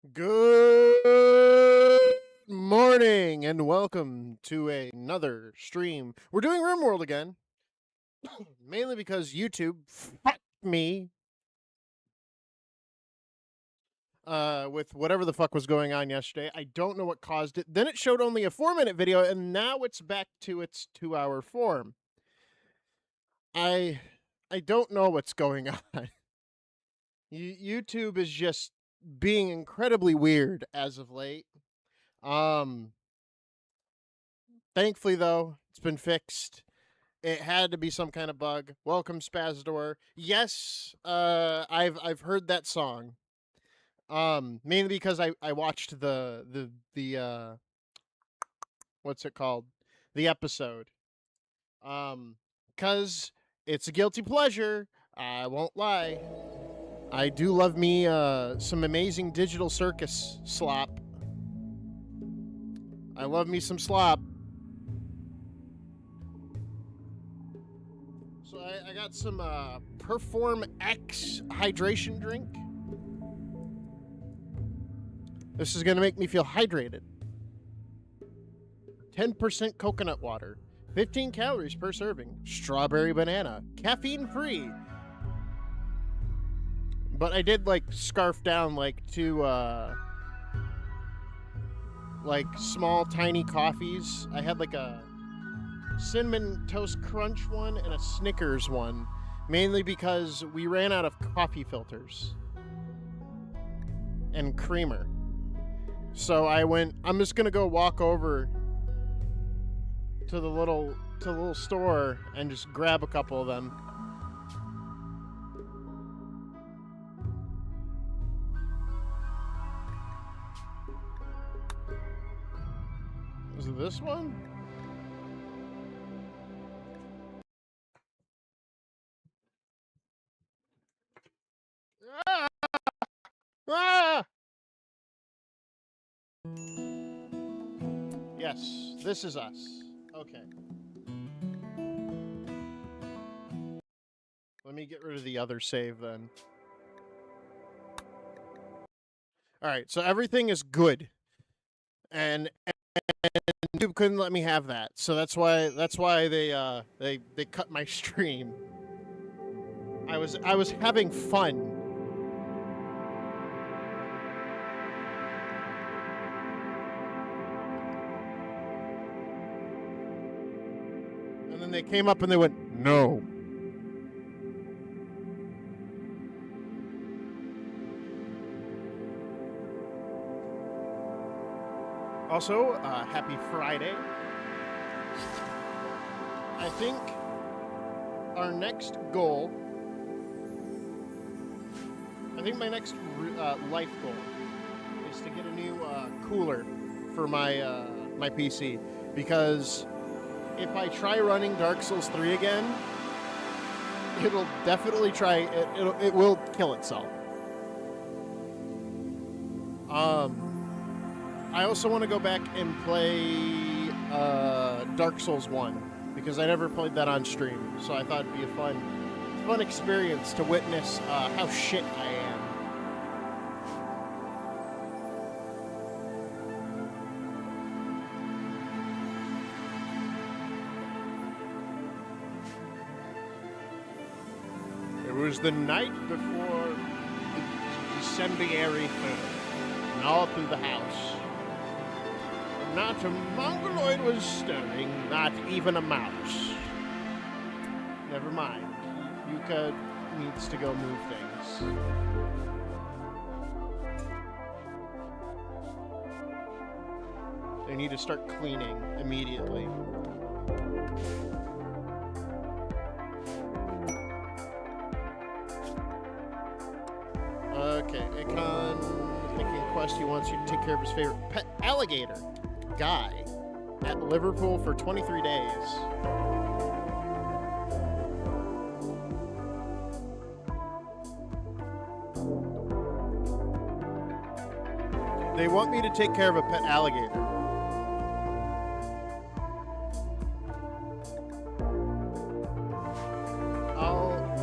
Good morning and welcome to another stream. We're doing Rimworld again, mainly because YouTube fucked me with whatever the fuck was going on yesterday. I don't know what caused it. Then it showed only a 4-minute video, and now it's back to its 2-hour form. I don't know what's going on. YouTube is just being incredibly weird as of late. Thankfully, though, it's been fixed. It had to be some kind of bug. Welcome, Spazdor. Yes, I've heard that song. Mainly because I watched the what's it called? The episode. Cause it's a guilty pleasure. I won't lie. I do love me some amazing digital circus slop. I love me some slop. So I got some Perform X hydration drink. This is going to make me feel hydrated. 10% coconut water. 15 calories per serving. Strawberry banana. Caffeine free. But I did scarf down two small tiny coffees. I had a Cinnamon Toast Crunch one and a Snickers one, mainly because we ran out of coffee filters and creamer. So I'm just gonna go walk over to the little store and just grab a couple of them. Is it this one? Ah! Yes, this is us. Okay. Let me get rid of the other save then. Alright, so everything is good. And YouTube couldn't let me have that. So that's why they cut my stream. I was having fun. And then they came up and they went, "No." Also, happy Friday. I think our next goal, my next life goal is to get a new cooler for my my PC, because if I try running Dark Souls 3 again, it'll definitely it will kill itself. I also want to go back and play Dark Souls 1, because I never played that on stream, so I thought it'd be a fun experience to witness how shit I am. It was the night before the incendiary fell, and all through the house. Not a mongoloid was stirring, not even a mouse. Never mind. Yuka needs to go move things. They need to start cleaning immediately. Okay, Akon making a quest. He wants you to take care of his favorite pet alligator guy at Liverpool for 23 days. They want me to take care of a pet alligator.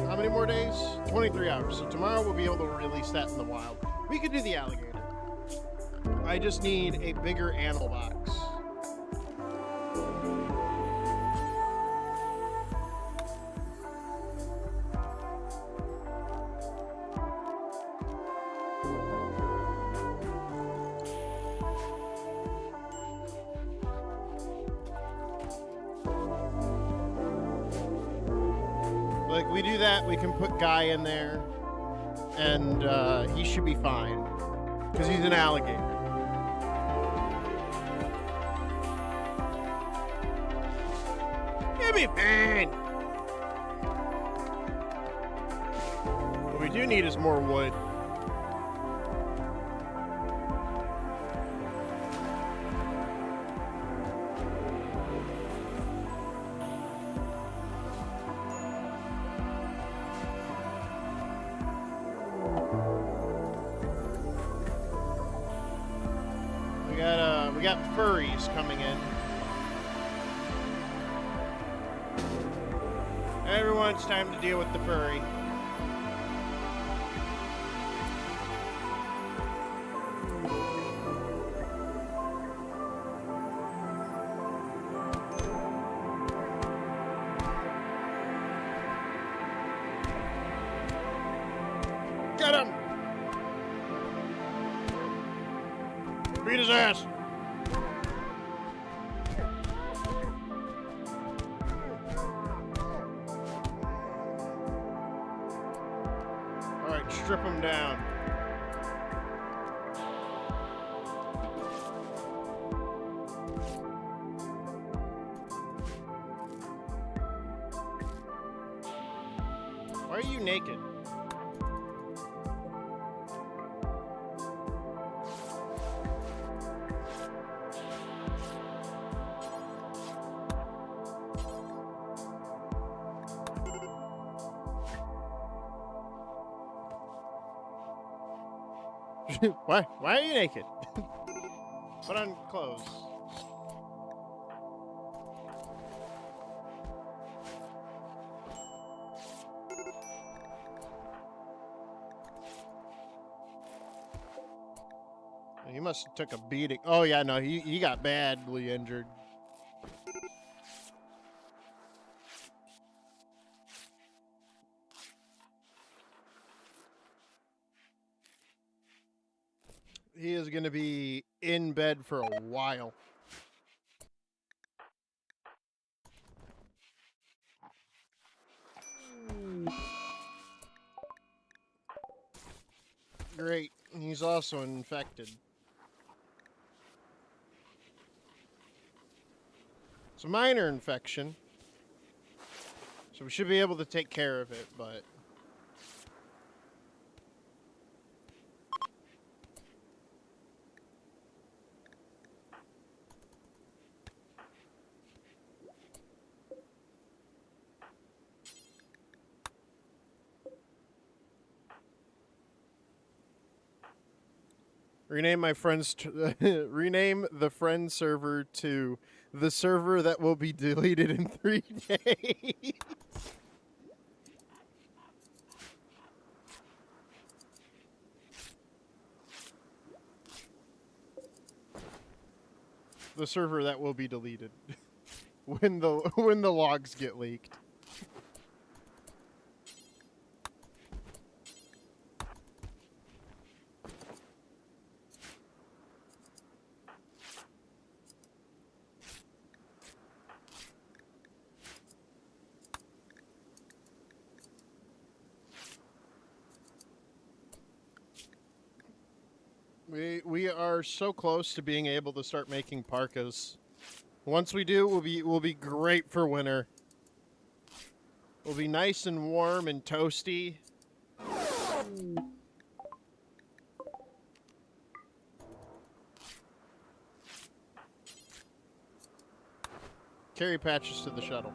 How many more days? 23 hours. So tomorrow we'll be able to release that in the wild. We could do the alligator. I just need a bigger animal box. Like, we do that, we can put Guy in there, and he should be fine, because he's an alligator. He'll be fine. What we do need is more wood. We got furries coming in. Everyone, it's time to deal with the furry. Get him! Beat his ass! Alright, strip him down. Why are you naked? Why are you naked? Put on clothes. He must have took a beating. Oh yeah, no, he got badly injured. He is going to be in bed for a while. Great. He's also infected. It's a minor infection. So we should be able to take care of it, but... Rename my friend's rename the friend server to the server that will be deleted in 3 days. The server that will be deleted when the logs get leaked. We are so close to being able to start making parkas. Once we do, we'll be great for winter. We'll be nice and warm and toasty. Carry patches to the shuttle.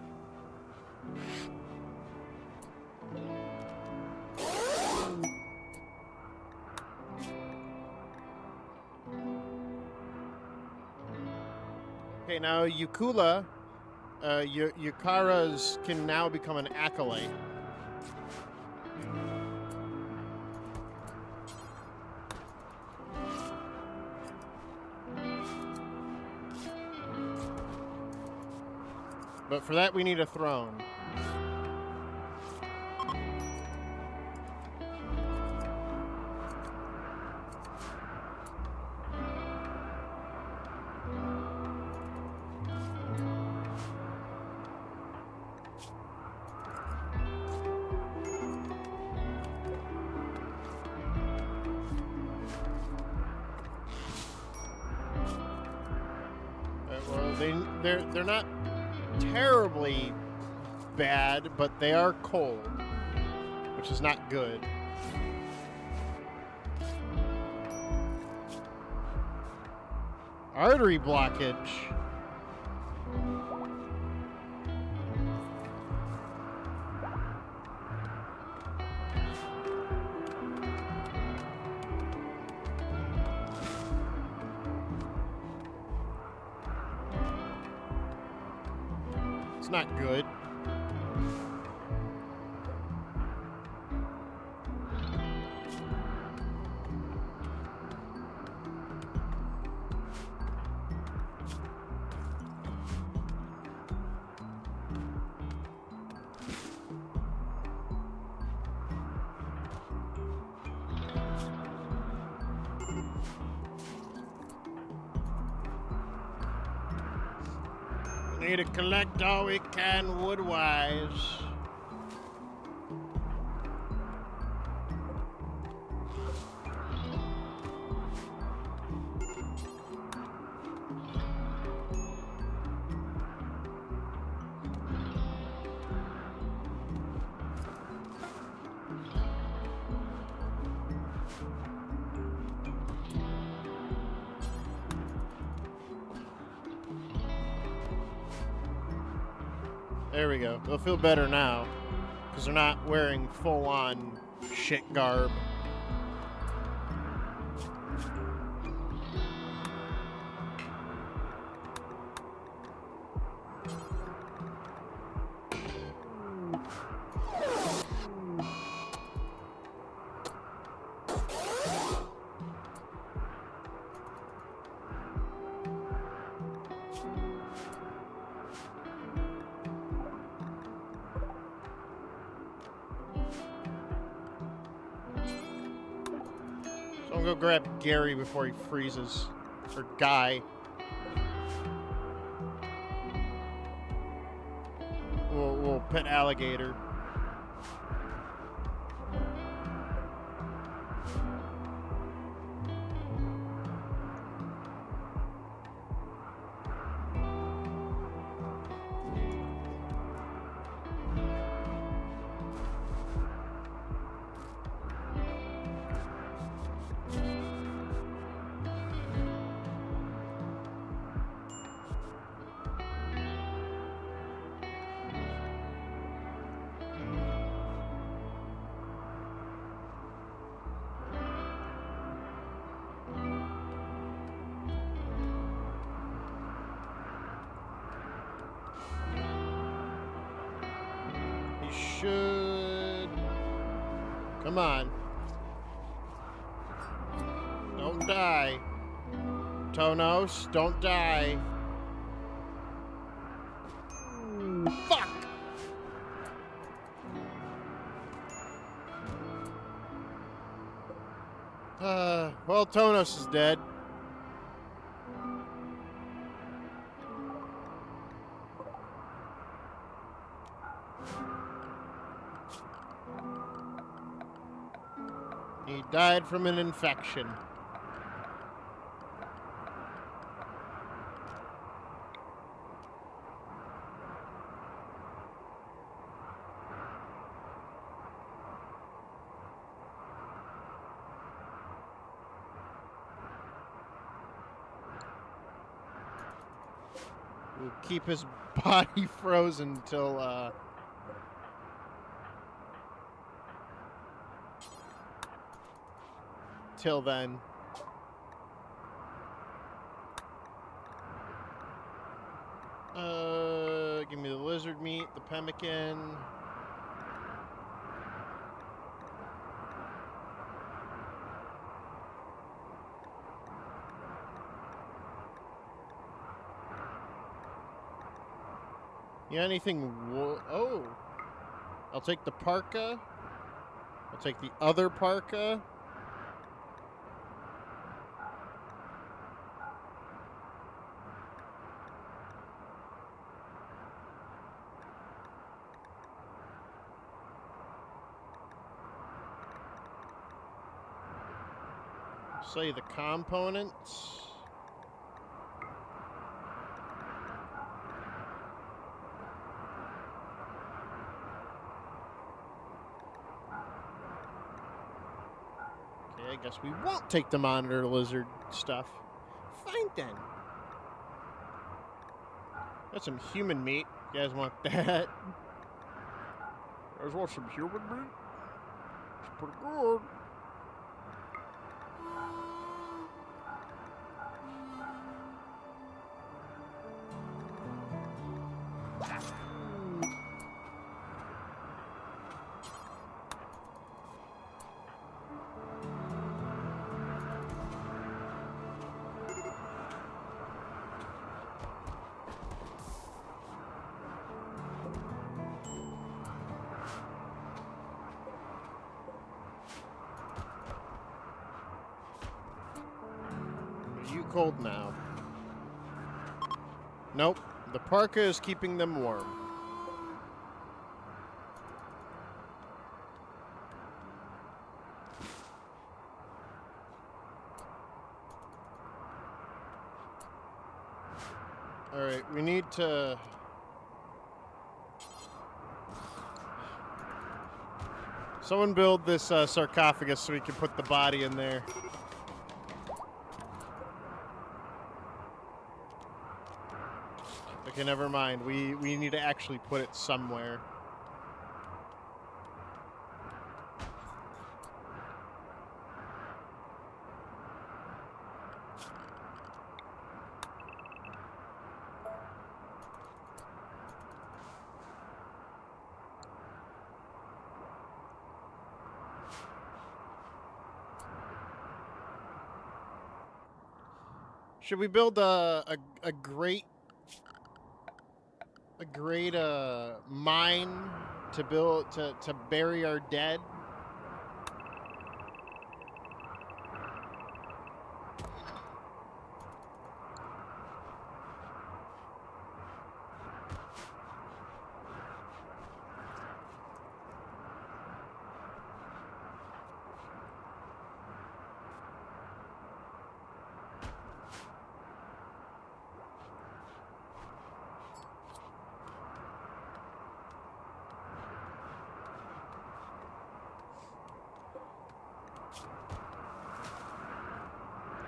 Okay, now Yukula, Yukaras can now become an acolyte. But for that, we need a throne. Well, they're not terribly bad, but they are cold, which is not good. Artery blockage. It's not good. We need to collect all we can wood-wise. There we go. They'll feel better now, because they're not wearing full-on shit garb. So I'm gonna go grab Gary before he freezes. Or Guy. We'll pet alligator. Should... Come on. Don't die. Tonos, don't die. Fuck! Well, Tonos is dead. He died from an infection. We'll keep his body frozen till, till then. Give me the lizard meat, the pemmican. Yeah, anything oh. I'll take the parka. I'll take the other parka. Say the components. Okay, I guess we won't take the monitor lizard stuff. Fine then. Got some human meat. You guys want that? You guys want some human meat? It's pretty good. Are you cold now? Nope. The parka is keeping them warm. Alright, we need to... Someone build this sarcophagus so we can put the body in there. Okay, never mind. We need to actually put it somewhere. Should we build a great mine to build to bury our dead?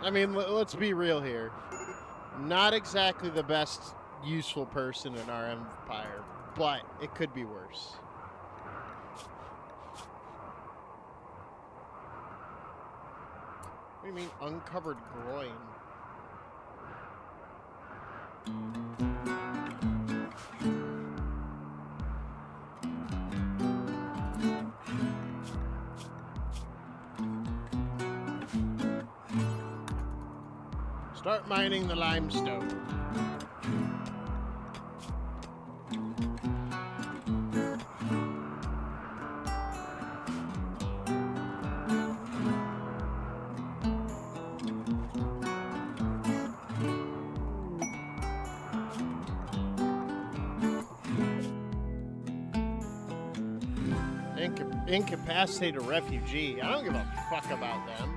I mean, let's be real here. Not exactly the best useful person in our empire, but it could be worse. What do you mean, uncovered groin? Start mining the limestone. Incapacitate a refugee. I don't give a fuck about them.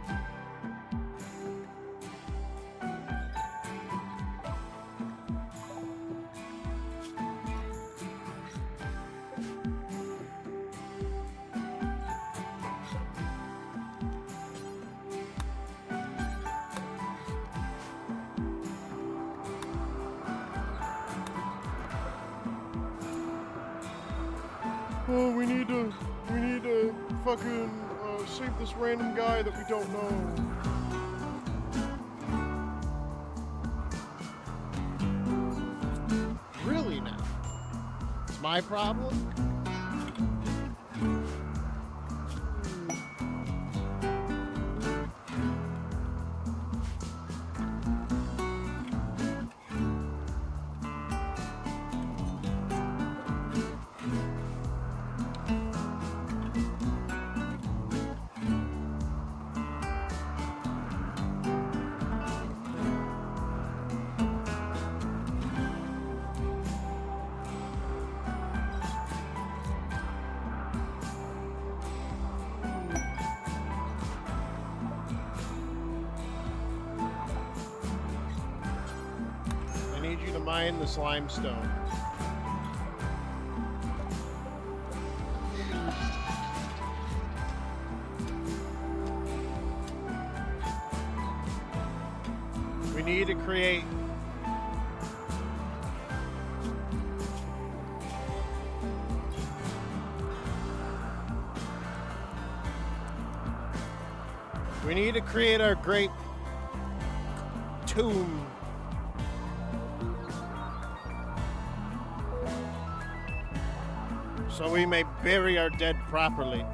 Oh, we need to fucking save this random guy that we don't know. Really now? It's my problem? need you to mine this limestone. We need to create our great tomb. So we may bury our dead properly.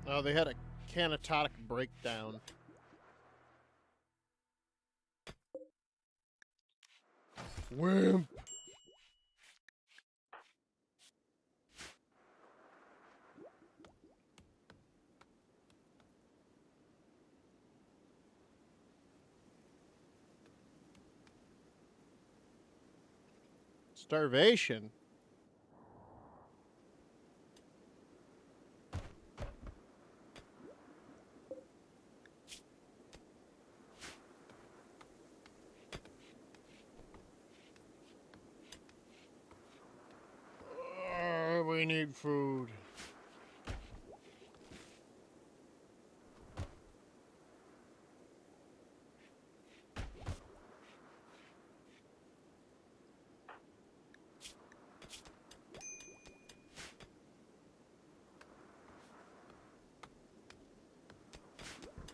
Oh, they had a catatonic breakdown. Wimp. Starvation? We need food.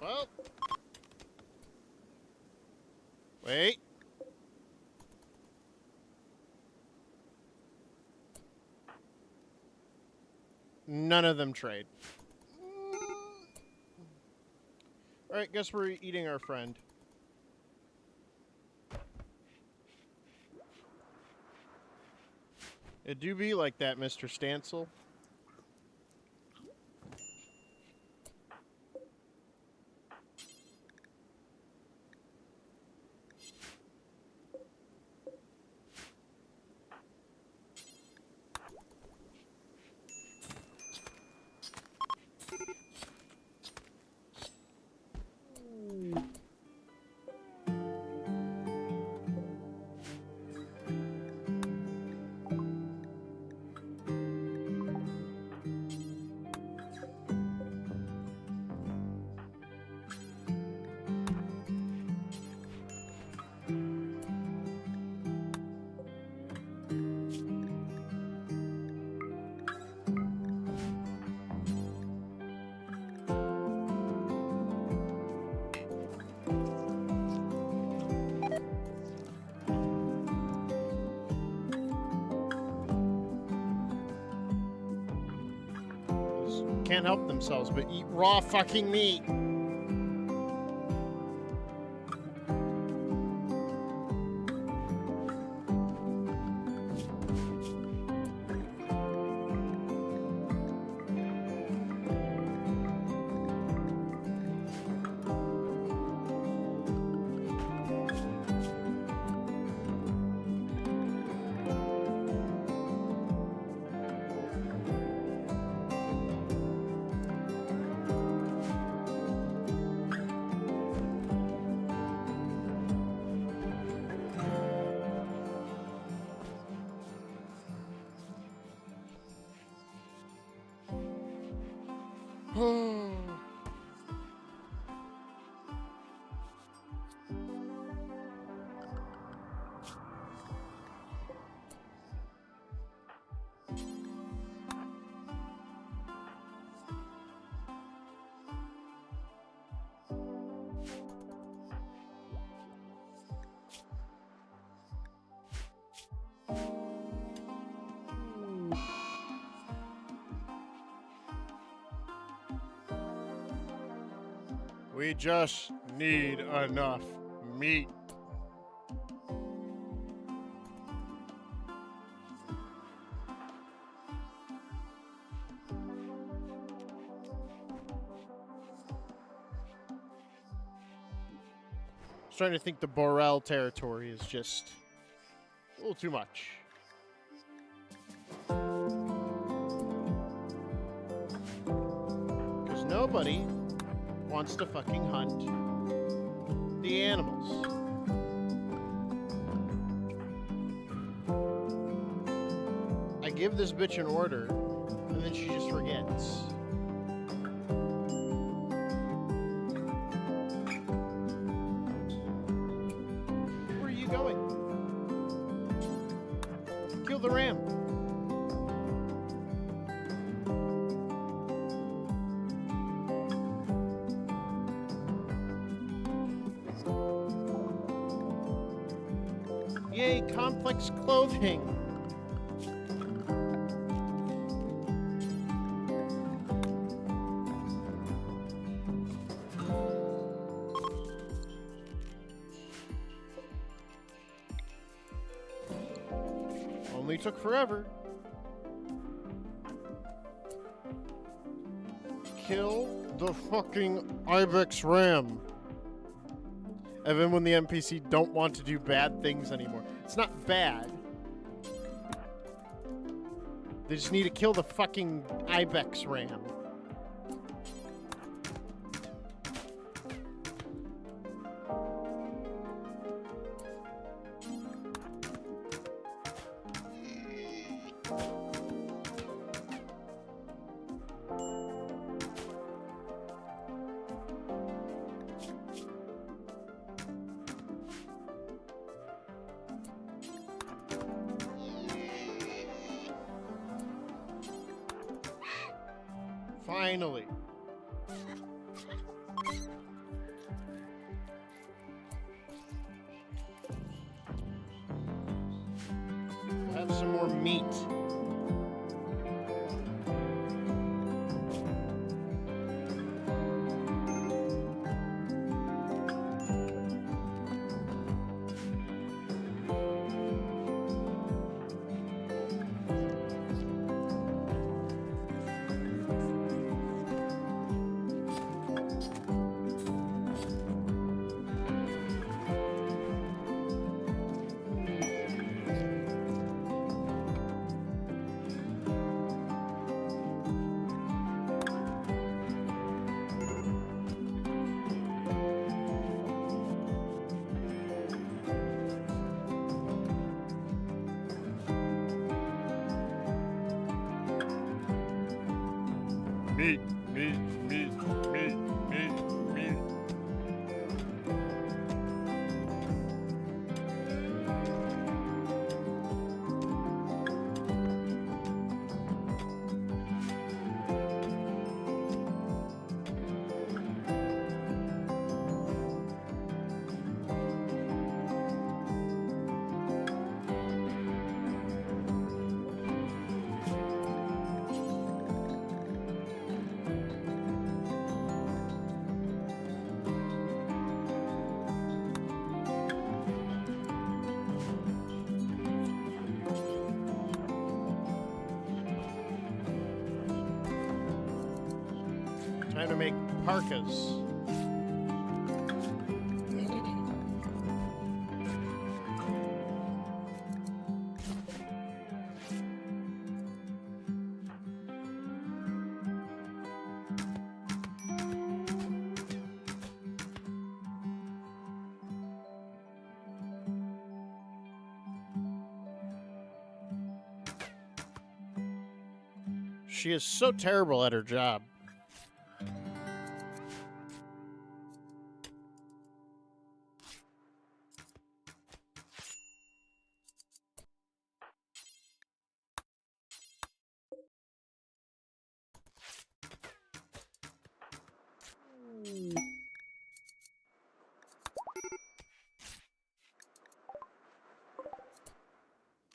Well. Wait. None of them trade. Alright, guess we're eating our friend. It do be like that, Mr. Stancil. animals can't help themselves but eat raw fucking meat. We just need enough meat. I was trying to think the Borel territory is just a little too much. Because nobody wants to fucking hunt the animals. I give this bitch an order, and then she just forgets. Where are you going? Kill the ram. Yay, complex clothing. Only took forever. Kill the fucking ibex ram. And then when the NPC don't want to do bad things anymore. It's not bad. They just need to kill the fucking ibex ram. Finally. Have some more meat. Meat, meat, meat, meat, meat, meat. Time to make parkas. She is so terrible at her job.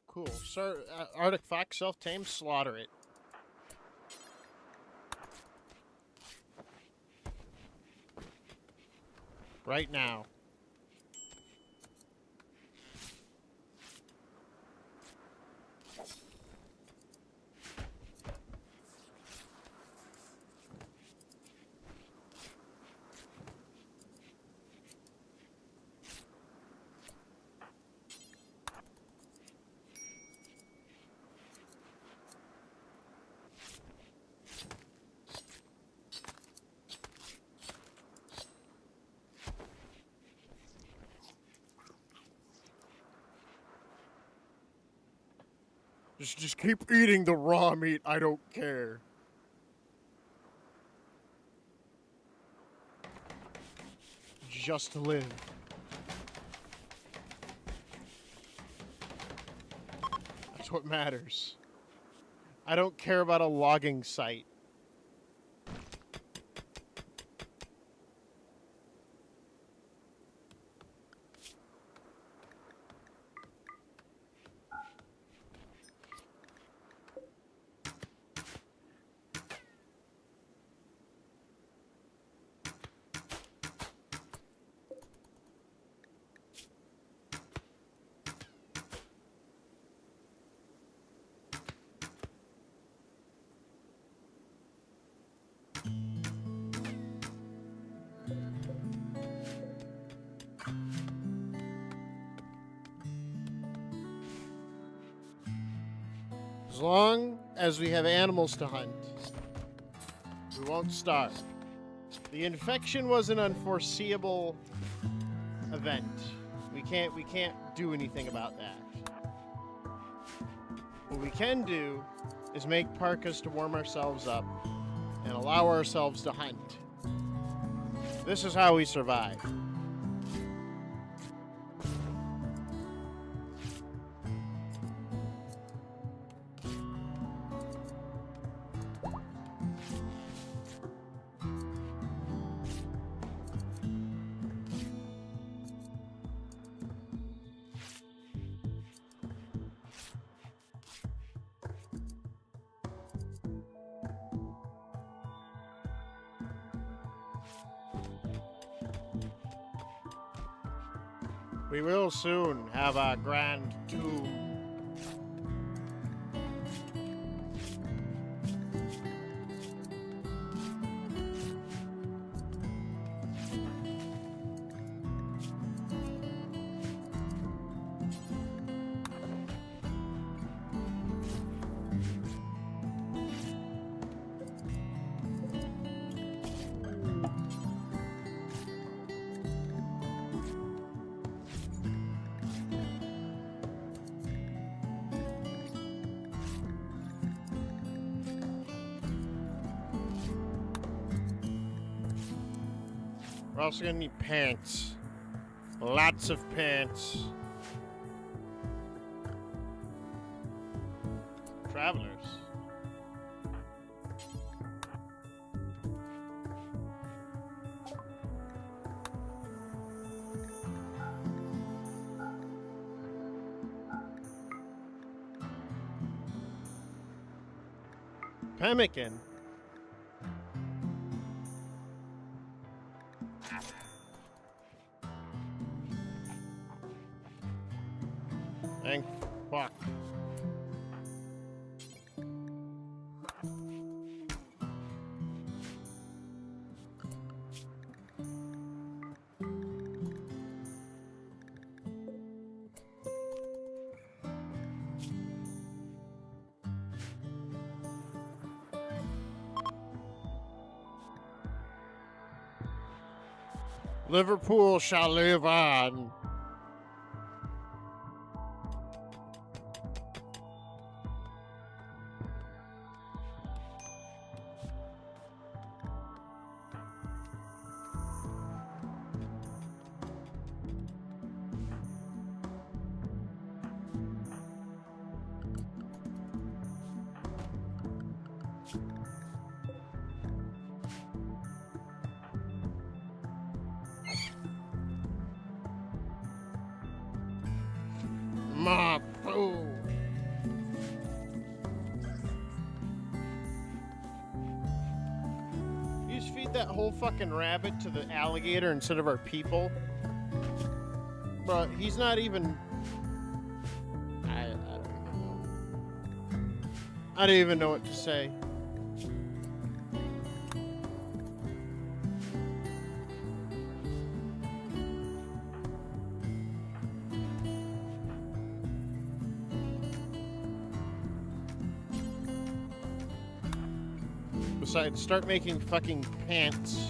Cool. Sir, Arctic Fox self-tame, slaughter it. Right now. Just keep eating the raw meat. I don't care. Just live. That's what matters. I don't care about a logging site. As long as we have animals to hunt, we won't starve. The infection was an unforeseeable event. We can't do anything about that. What we can do is make parkas to warm ourselves up and allow ourselves to hunt. This is how we survive. We will soon have a grand tomb. We're also gonna need pants. Lots of pants. Travelers. Pemmican. Thank fuck. Liverpool shall live on. Ma poo. You just feed that whole fucking rabbit to the alligator instead of our people? Bro, he's not even... I don't even know. I don't even know what to say. Besides, start making fucking pants.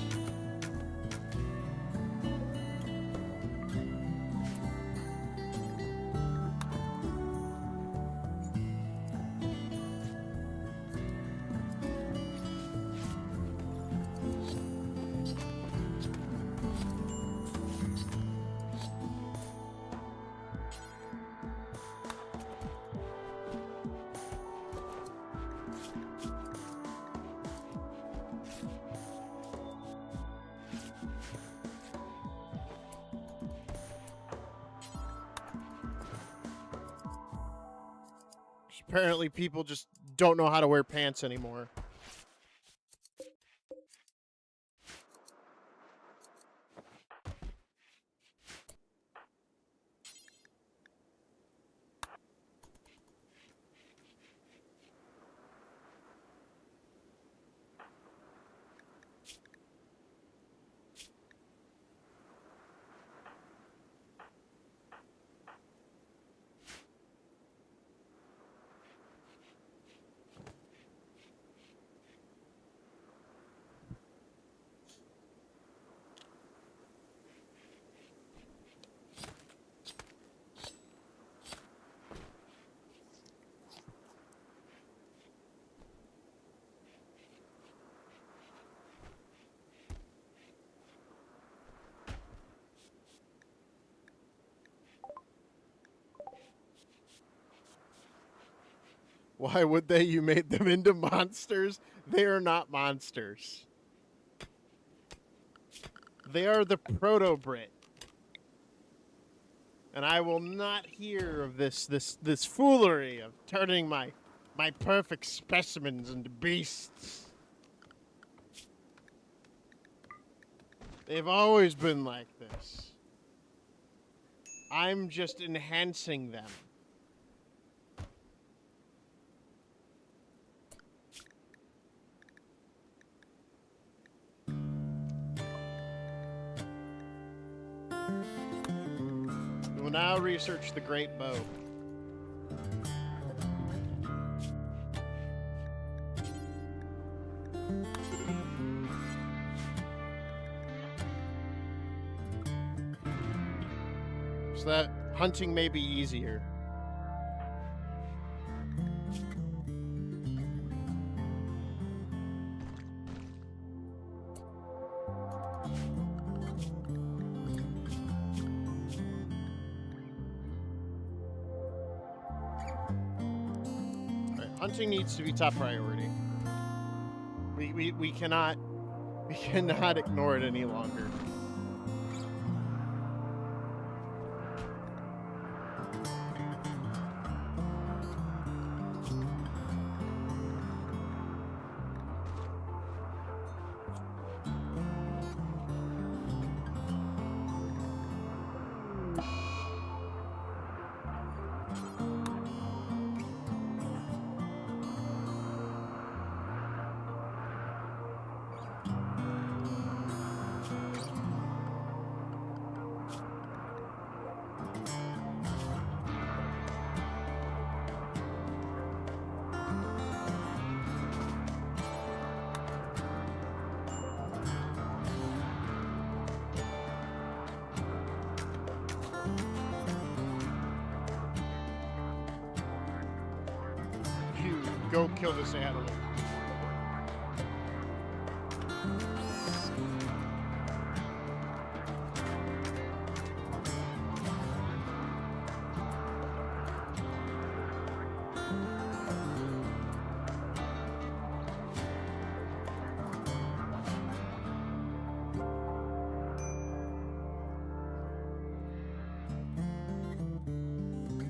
Apparently people just don't know how to wear pants anymore. Why would they? You made them into monsters? They are not monsters. They are the proto-Brit. And I will not hear of this foolery of turning my perfect specimens into beasts. They've always been like this. I'm just enhancing them. We will now research the Great Bow. So that hunting may be easier. Hunting needs to be top priority. We cannot ignore it any longer. go kill this animal.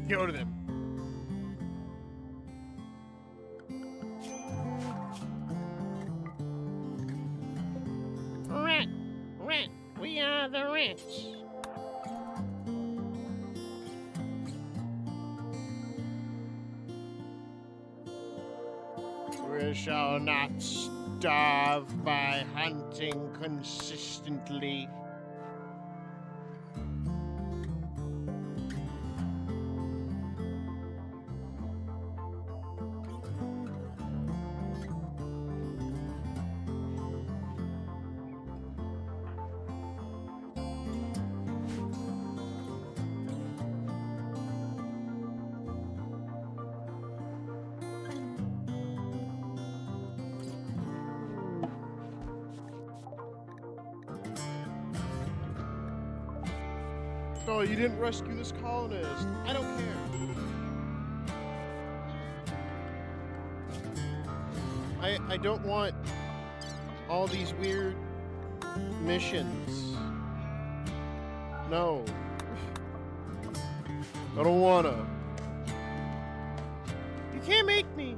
Go to them. Rat, we are the rats. We shall not starve by hunting consistently. Oh, you didn't rescue this colonist. I don't care. I don't want all these weird missions. No. I don't wanna. You can't make me.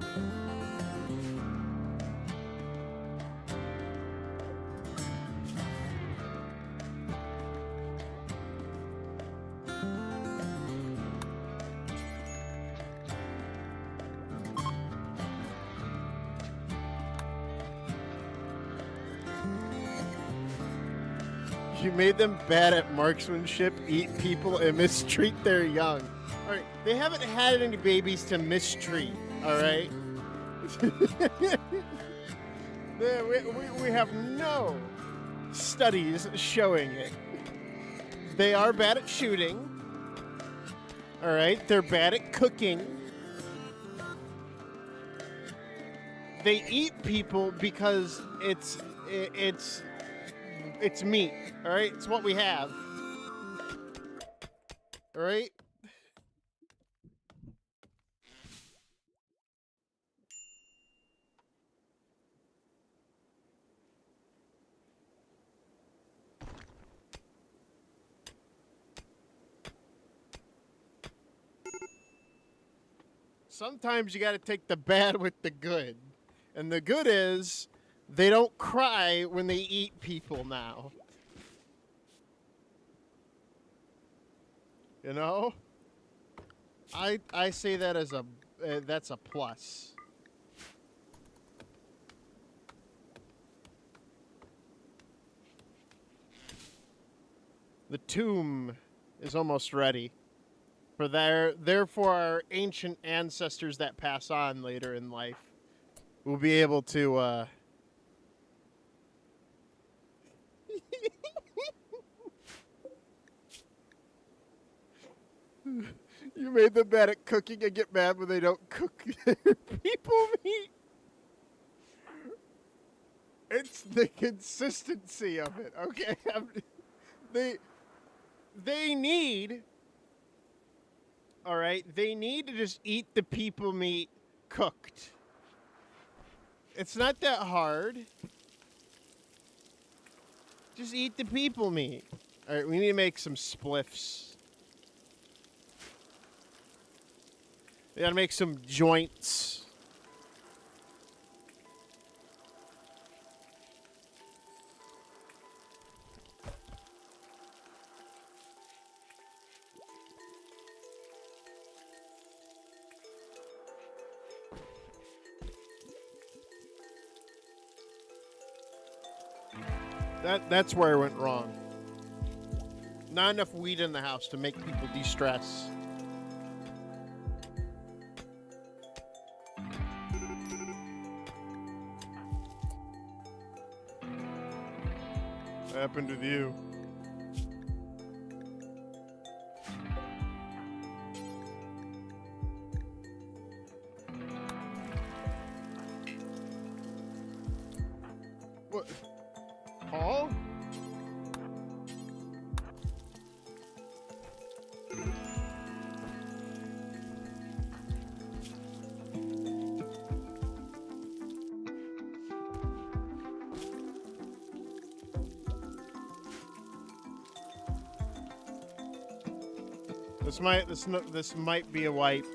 You made them bad at marksmanship, eat people, and mistreat their young. All right, they haven't had any babies to mistreat, all right? we have no studies showing it. They are bad at shooting, all right? They're bad at cooking. They eat people because it's meat, all right? It's what we have, all right? Sometimes you got to take the bad with the good. And the good is they don't cry when they eat people now. You know? I say that as that's a plus. The tomb is almost ready. Therefore, our ancient ancestors that pass on later in life will be able to You made them bad at cooking and get mad when they don't cook people meat. It's the consistency of it, okay? They need, all right, they need to just eat the people meat cooked. It's not that hard. Just eat the people meat. All right, we need to make some spliffs. We gotta make some joints. That's where I went wrong. Not enough weed in the house to make people de-stress. What happened to you? What? Paul? This might be a wipe.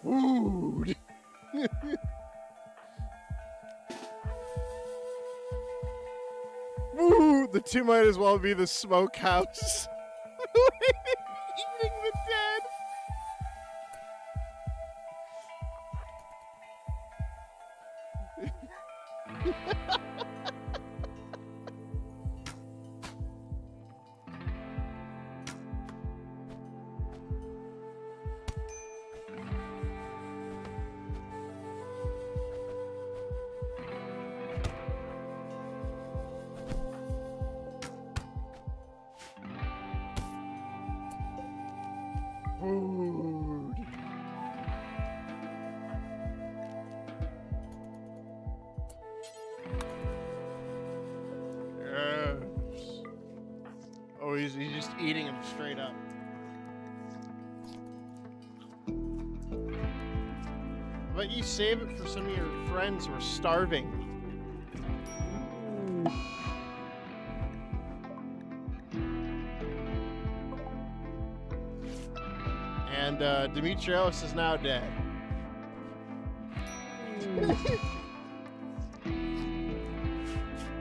Ooh. Ooh, the two might as well be the smokehouse. Eating the dead. Food. Yes. Oh, he's just eating them straight up. But you save it for some of your friends who are starving. And Demetrios is now dead.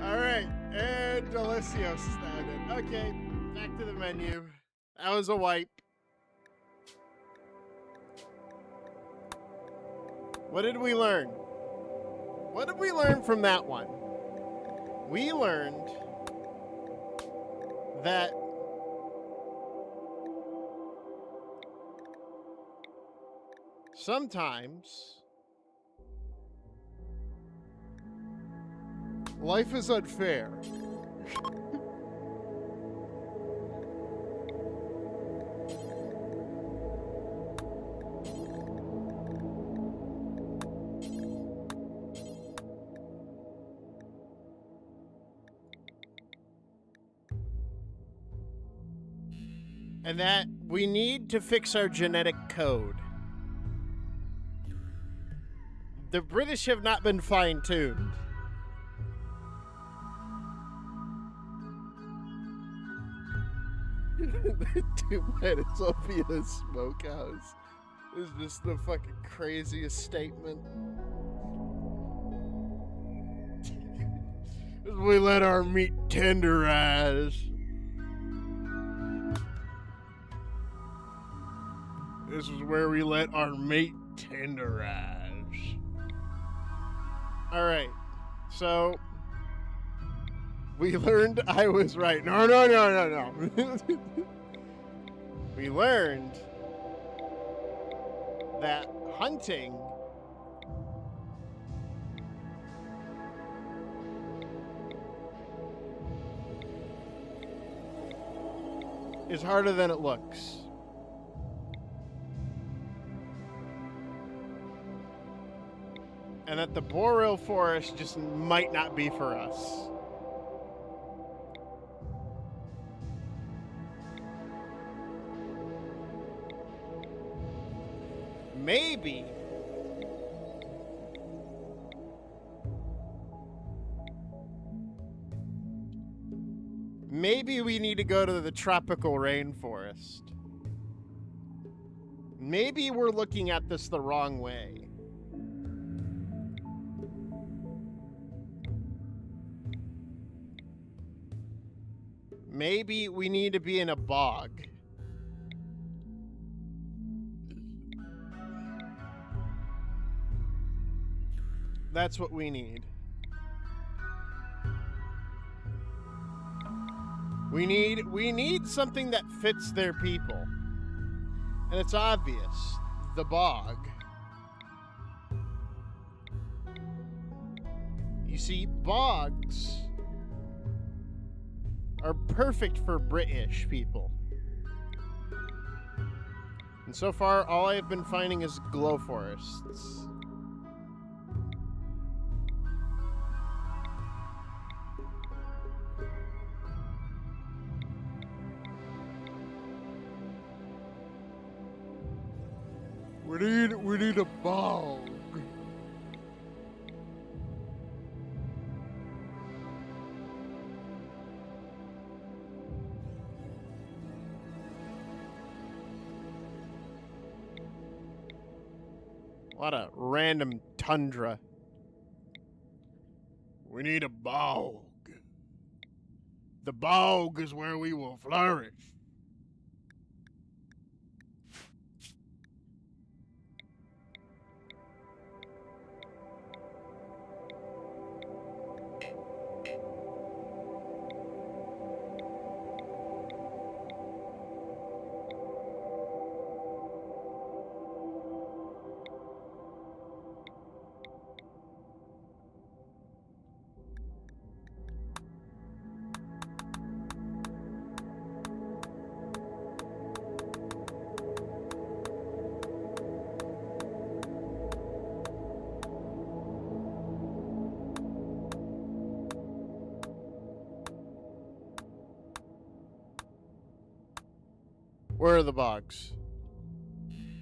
Alright, and Delicios is now dead. Okay, back to the menu. That was a wipe. What did we learn? What did we learn from that one? We learned that sometimes life is unfair. And that we need to fix our genetic code. The British have not been fine-tuned. Dude, might as well be a smokehouse. It's just the fucking craziest statement. We let our meat tenderize. This is where we let our meat tenderize. Alright, so we learned I was right. No. We learned that hunting is harder than it looks. And that the boreal forest just might not be for us. Maybe we need to go to the tropical rainforest. Maybe we're looking at this the wrong way. Maybe we need to be in a bog. That's what we need. We need something that fits their people. And it's obvious. The bog. You see, bogs are perfect for British people. And so far, all I've been finding is glow forests. We need a bog. A lot of random tundra. We need a bog. The bog is where we will flourish. Where are the bogs?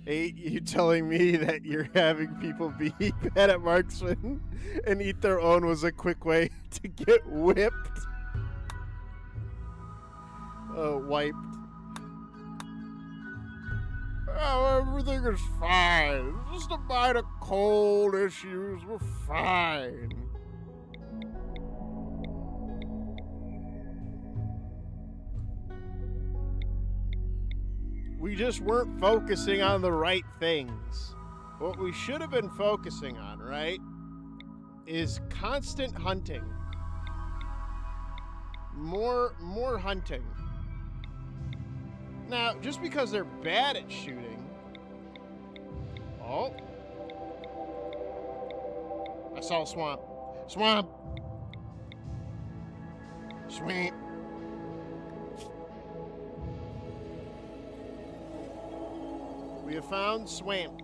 Hey, you telling me that you're having people be bad at marksman and eat their own was a quick way to get whipped? Wiped. Oh, everything is fine. Just a bite of cold issues. We're fine. We just weren't focusing on the right things. What we should have been focusing on, right, is constant hunting. More hunting. Now, just because they're bad at shooting... Oh. I saw a swamp. Swamp! Swamp. We have found swamp.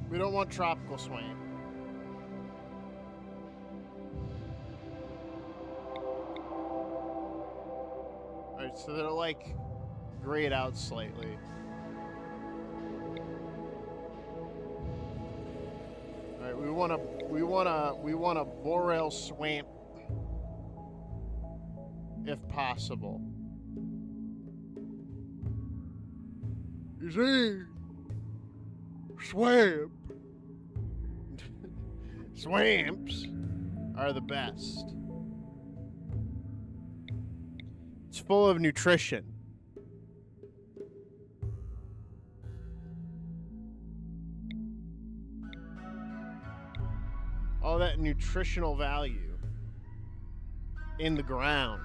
We don't want tropical swamp. Alright, so they're like grayed out slightly. Alright, we want a boreal swamp if possible. You see, swamps are the best. It's full of nutrition. All that nutritional value in the ground.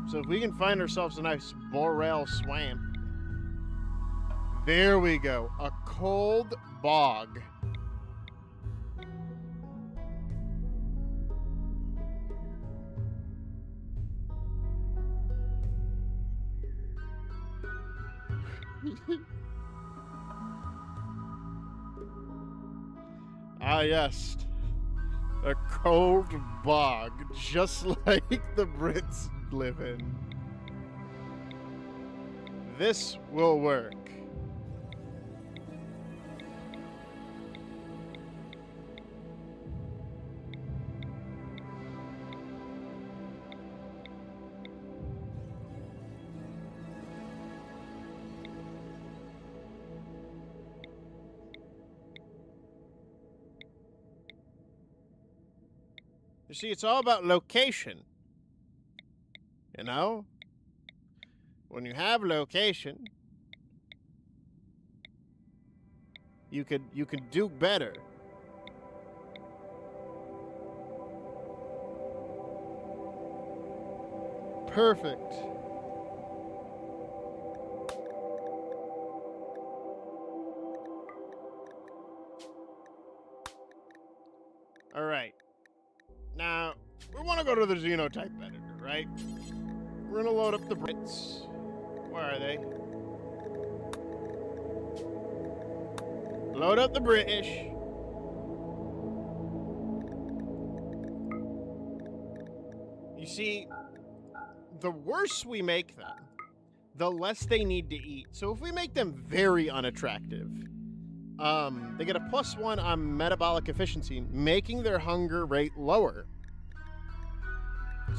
So if we can find ourselves a nice boreal swamp. There we go. A cold bog. Ah, yes. A cold bog, just like the Brits live in. This will work. You see, it's all about location. You know? When you have location, you could do better. Perfect. All right. Now, we want to go to the genotype editor, right? We're going to load up the Brits. Where are they? Load up the British. You see, the worse we make them, the less they need to eat. So if we make them very unattractive, they get a +1 on metabolic efficiency, making their hunger rate lower.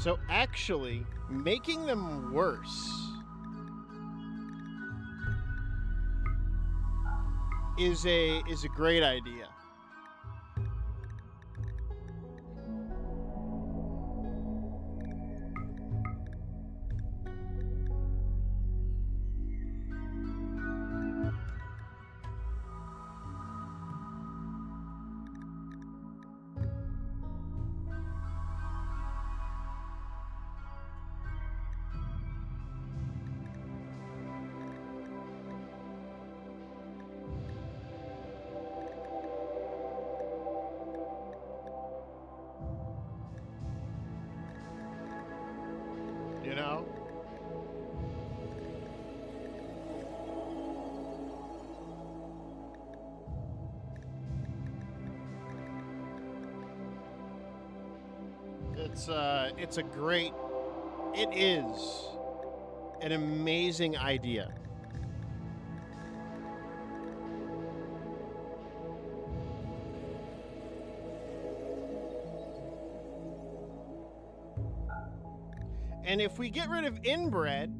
So actually, making them worse is a great idea. You know? It is an amazing idea. And if we get rid of inbred,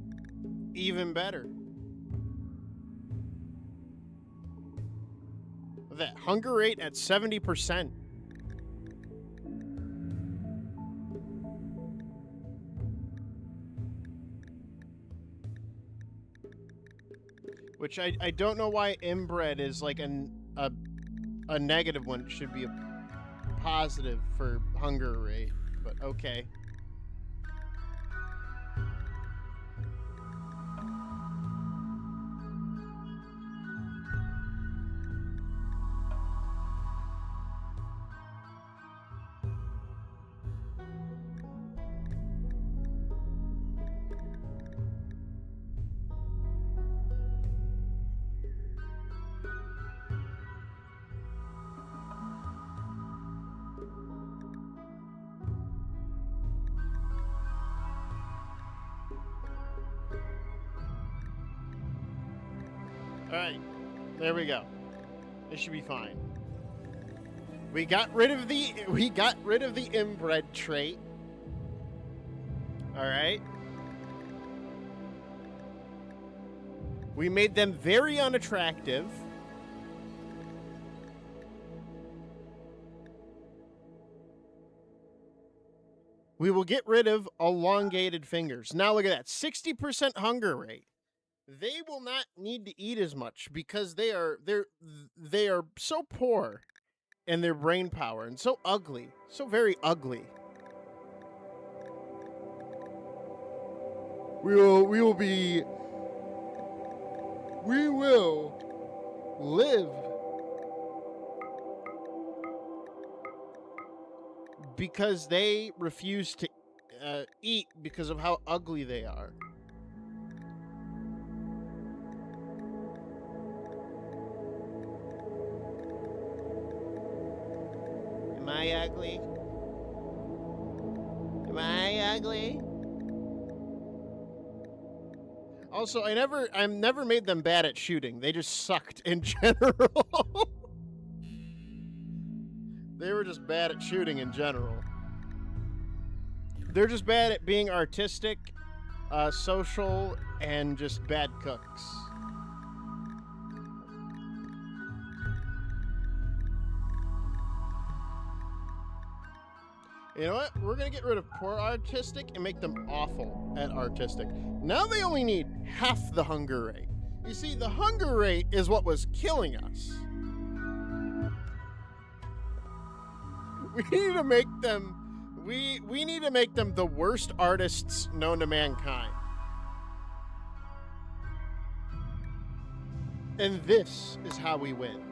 even better. That hunger rate at 70%. Which I don't know why inbred is like a negative one. It should be a positive for hunger rate, but okay. Alright, there we go. This should be fine. We got rid of the inbred trait. Alright. We made them very unattractive. We will get rid of elongated fingers. Now look at that, 60% hunger rate. They will not need to eat as much because they are so poor in their brain power and so ugly, so very ugly. We will live because they refuse to eat because of how ugly they are. Am I ugly? Am I ugly? Also, I've never made them bad at shooting. They just sucked in general. They were just bad at shooting in general. They're just bad at being artistic, social, and just bad cooks. You know what? We're going to get rid of poor artistic and make them awful at artistic. Now they only need half the hunger rate. You see, the hunger rate is what was killing us. We We need to make them the worst artists known to mankind. And this is how we win.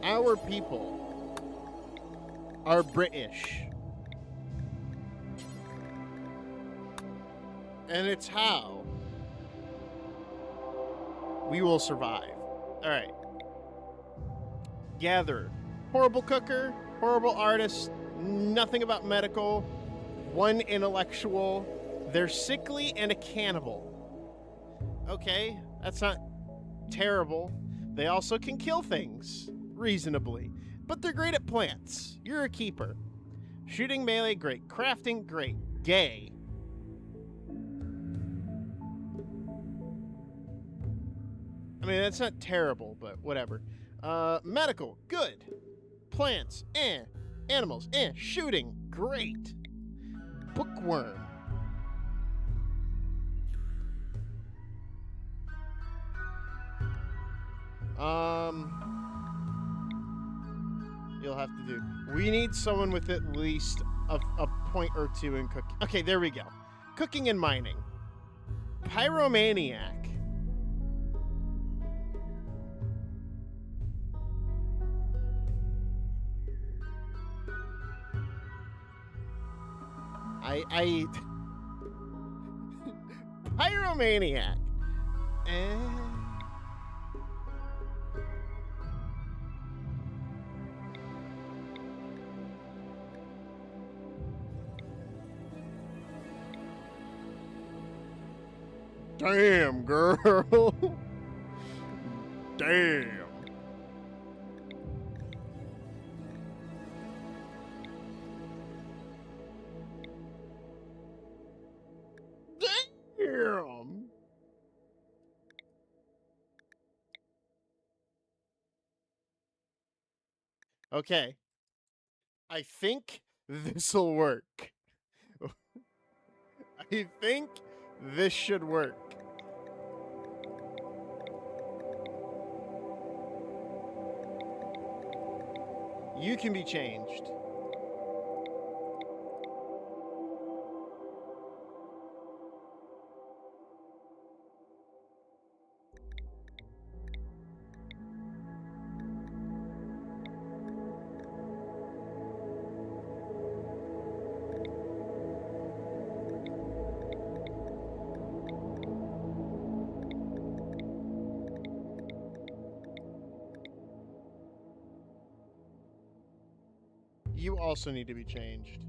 Our people are British. And it's how we will survive. All right. Gather. Horrible cooker, horrible artist, nothing about medical, one intellectual. They're sickly and a cannibal. Okay, that's not terrible. They also can kill things reasonably, but they're great at plants. You're a keeper. Shooting, melee, great. Crafting, great. Gay. I mean, that's not terrible, but whatever. Medical, good. Plants, eh. Animals, eh. Shooting, great. Bookworm. You'll have to do. We need someone with at least a point or two in cooking. Okay, there we go. Cooking and mining. Pyromaniac. I Pyromaniac. Damn, girl. Damn. Damn. Okay. I think this'll work. I think this should work. You can be changed. You also need to be changed.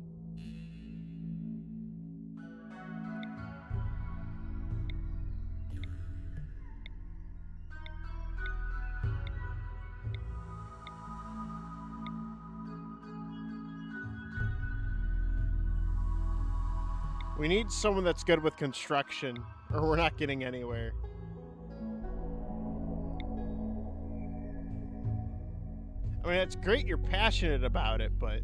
We need someone that's good with construction, or we're not getting anywhere. I mean, it's great you're passionate about it, but...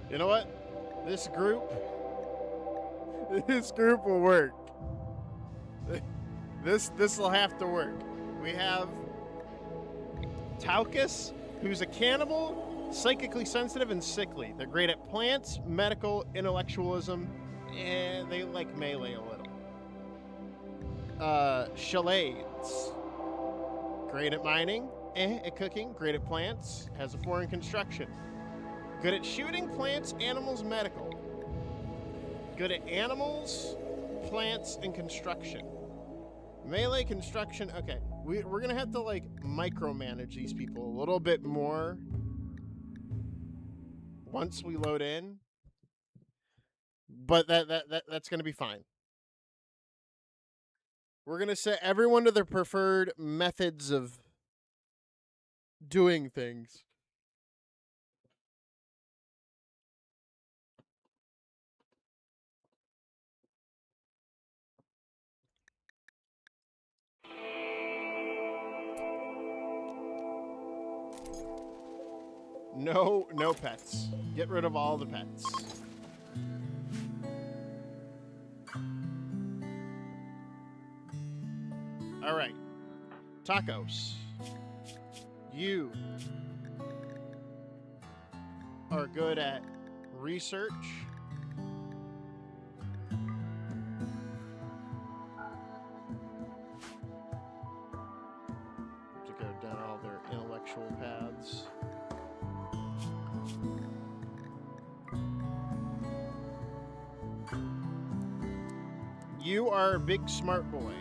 You know what? This group will work. This will have to work. We have Taucus, who's a cannibal, psychically sensitive, and sickly. They're great at plants, medical, intellectualism, and they like melee a little. Chalades, great at mining, at cooking, great at plants, has a 4 in construction. Good at shooting, plants, animals, medical. Good at animals, plants, and construction. Melee, construction, okay. We're gonna have to, like, micromanage these people a little bit more once we load in. But that's gonna be fine. We're gonna set everyone to their preferred methods of doing things. No pets. Get rid of all the pets. All right. Tacos. You are good at research. To go down all their intellectual paths. You are a big smart boy.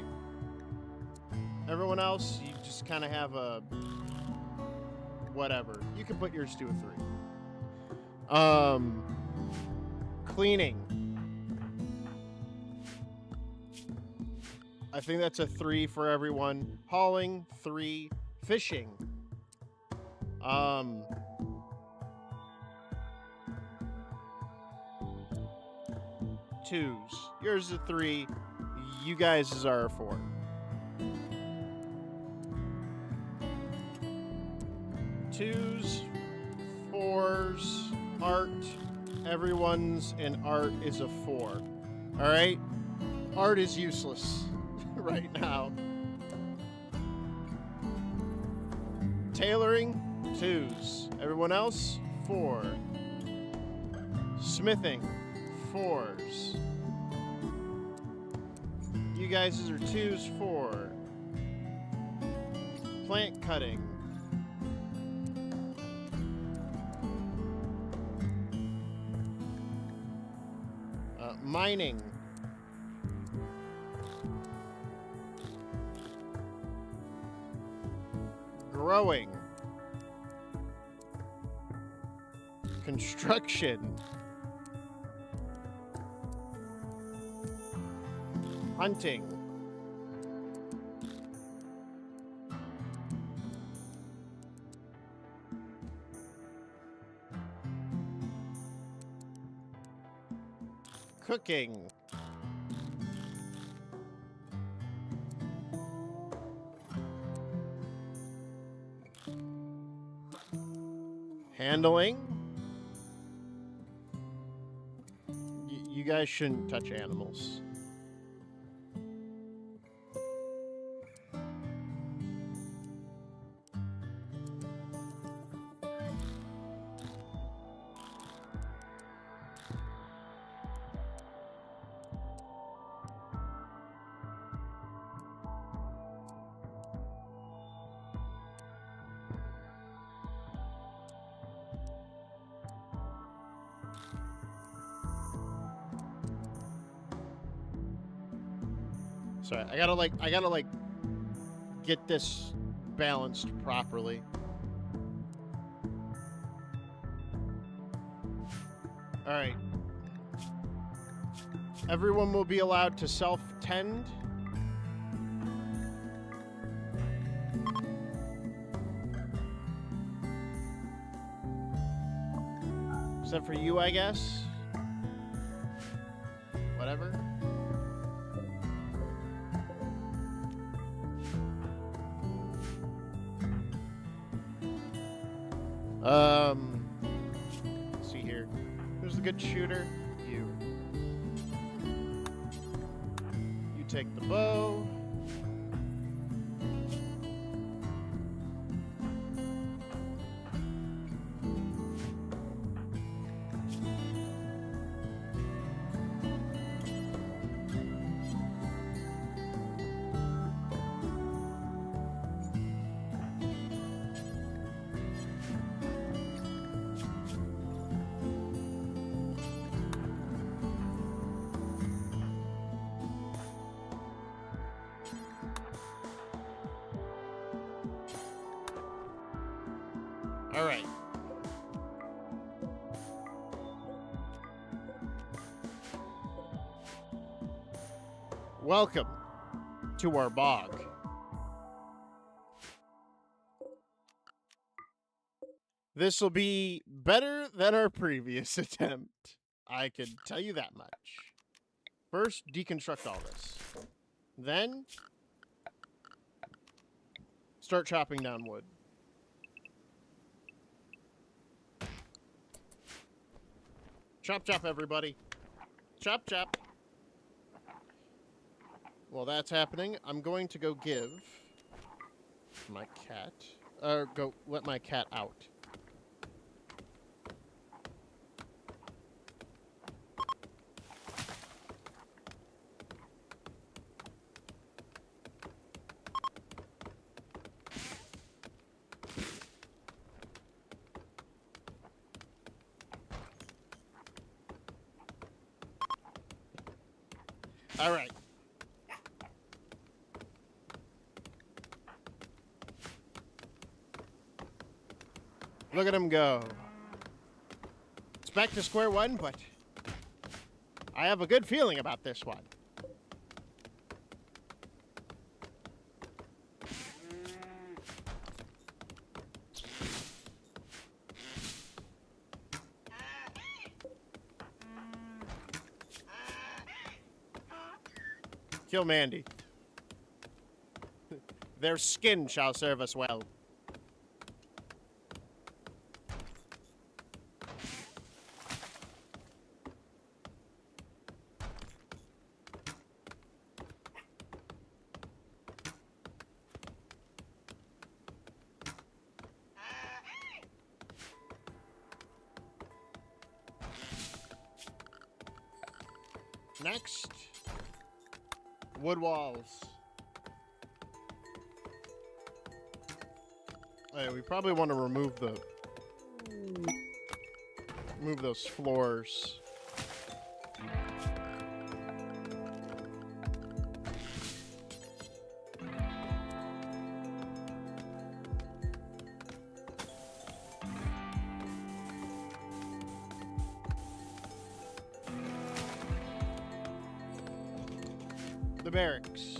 Everyone else, you just kind of have a whatever. You can put yours to a 3. Cleaning. I think that's a 3 for everyone. Hauling, 3. Fishing. 2s. Yours is a 3. You guys are a 4. Twos, 4s, art. Everyone's in art is a 4. All right? Art is useless right now. Tailoring, 2s. Everyone else, 4. Smithing, 4s. You guys are 2s, 4. Plant cutting. Mining. Growing. Construction. Hunting. Cooking. Handling. You guys shouldn't touch animals. Sorry, I gotta get this balanced properly. All right. Everyone will be allowed to self-tend. Except for you, I guess. Whatever. Let's see here. Who's the good shooter? You. You take the bow. All right. Welcome to our bog. This will be better than our previous attempt. I can tell you that much. First, deconstruct all this. Then, start chopping down wood. Chop, chop, everybody. Chop, chop. While that's happening, I'm going to go give my cat... go let my cat out. All right. Look at him go. It's back to square one, but I have a good feeling about this one. Kill Mandy. Their skin shall serve us well. Next, wood walls. Hey, we probably want to remove those floors. The barracks.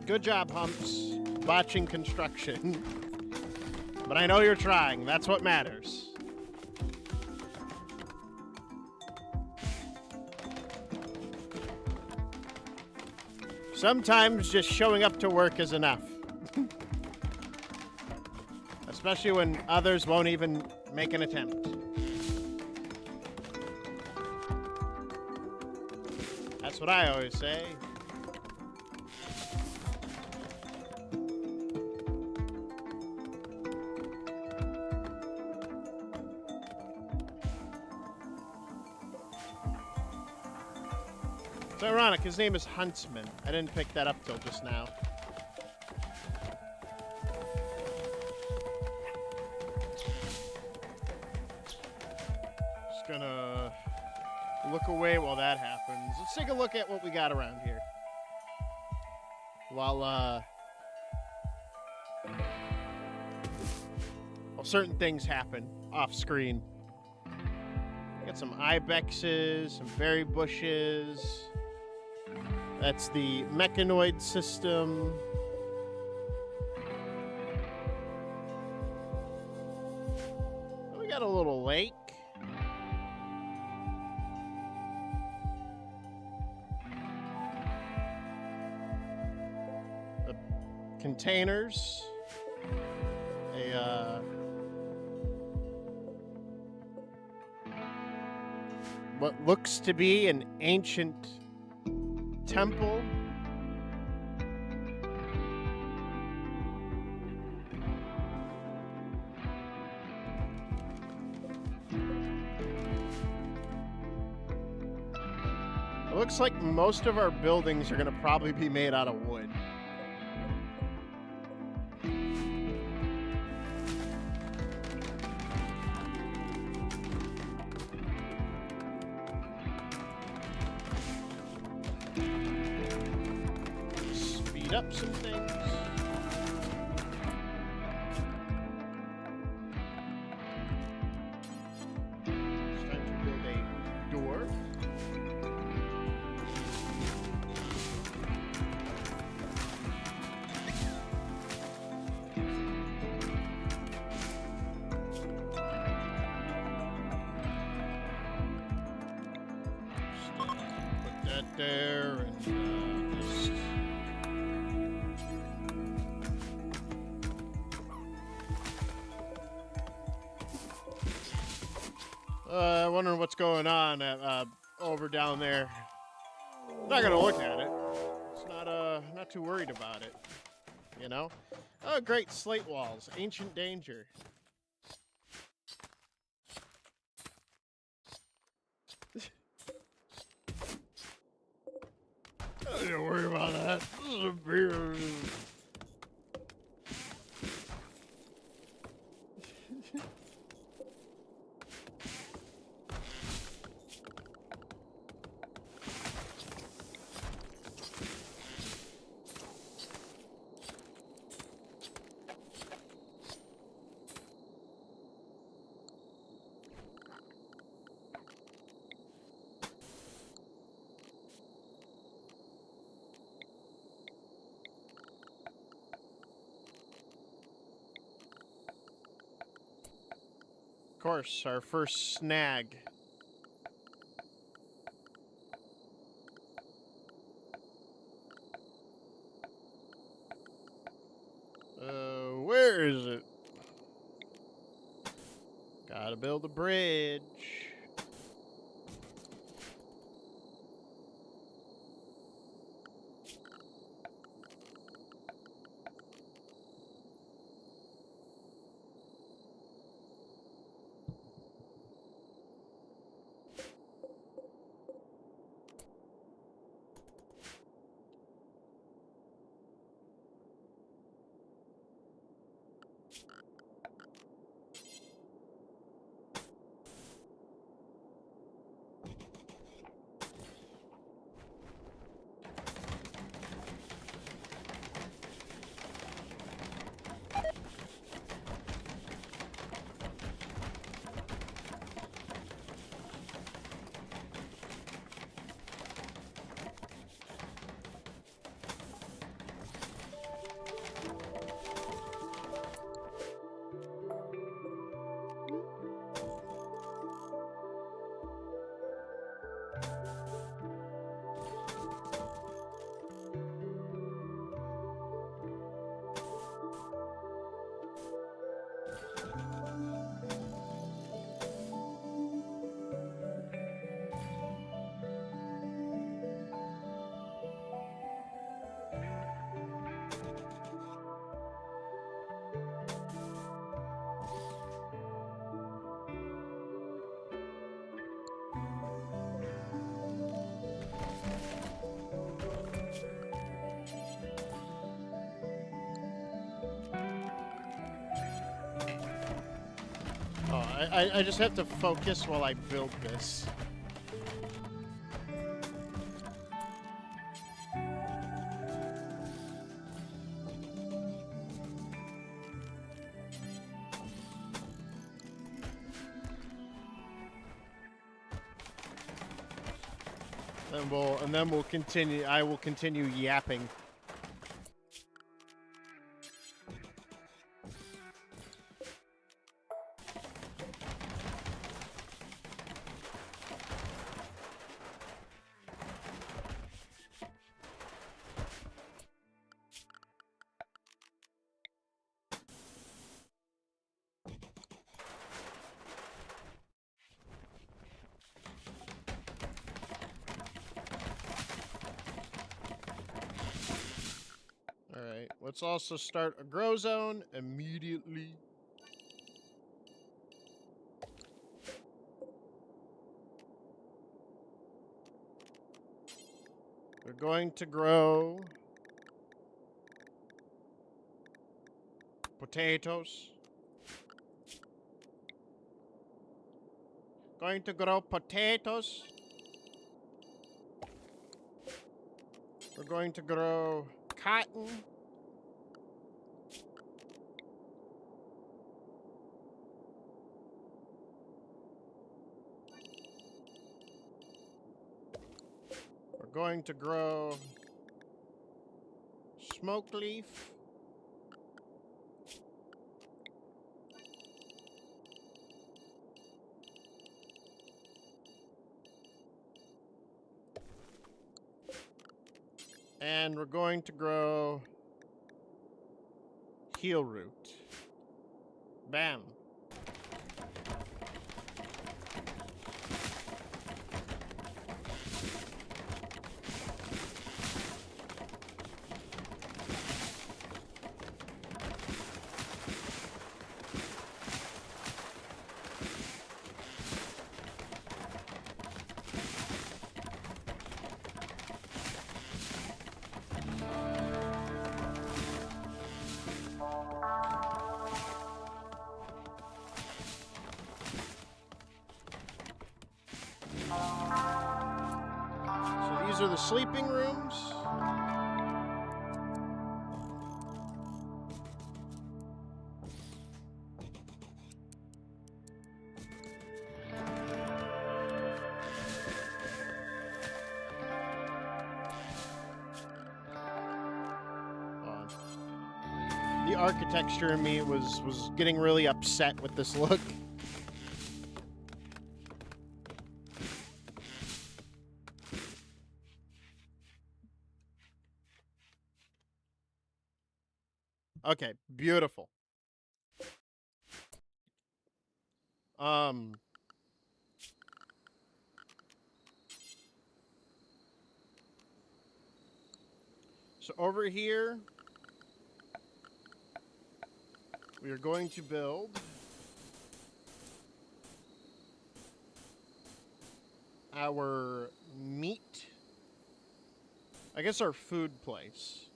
Good job, Humps, botching construction. But I know you're trying. That's what matters. Sometimes just showing up to work is enough. Especially when others won't even make an attempt. That's what I always say. It's ironic, his name is Huntsman. I didn't pick that up till just now. Just gonna look away while that happens. Let's take a look at what we got around here. While certain things happen off screen. Got some ibexes, some berry bushes. That's the mechanoid system. We got a little lake. The containers. What looks to be an ancient temple. It looks like most of our buildings are going to probably be made out of wood. Up some things. It's time to build a door. there and just... Wondering what's going on over down there. Not gonna look at it. It's not too worried about it. You know? Oh, great slate walls. Ancient danger. Don't worry about that. This is a beer. Of course, our first snag. Where is it? Gotta build a bridge. Oh, I just have to focus while I build this. And then we'll continue. I will continue yapping. Alright, let's also start a grow zone immediately. We're going to grow potatoes. Going to grow potatoes. We're going to grow cotton. We're going to grow smoke leaf. And we're going to grow heel root. Bam. So these are the sleeping rooms. The architecture in me was getting really upset with this look. Okay, beautiful. So over here, we are going to build our meat, I guess our food place.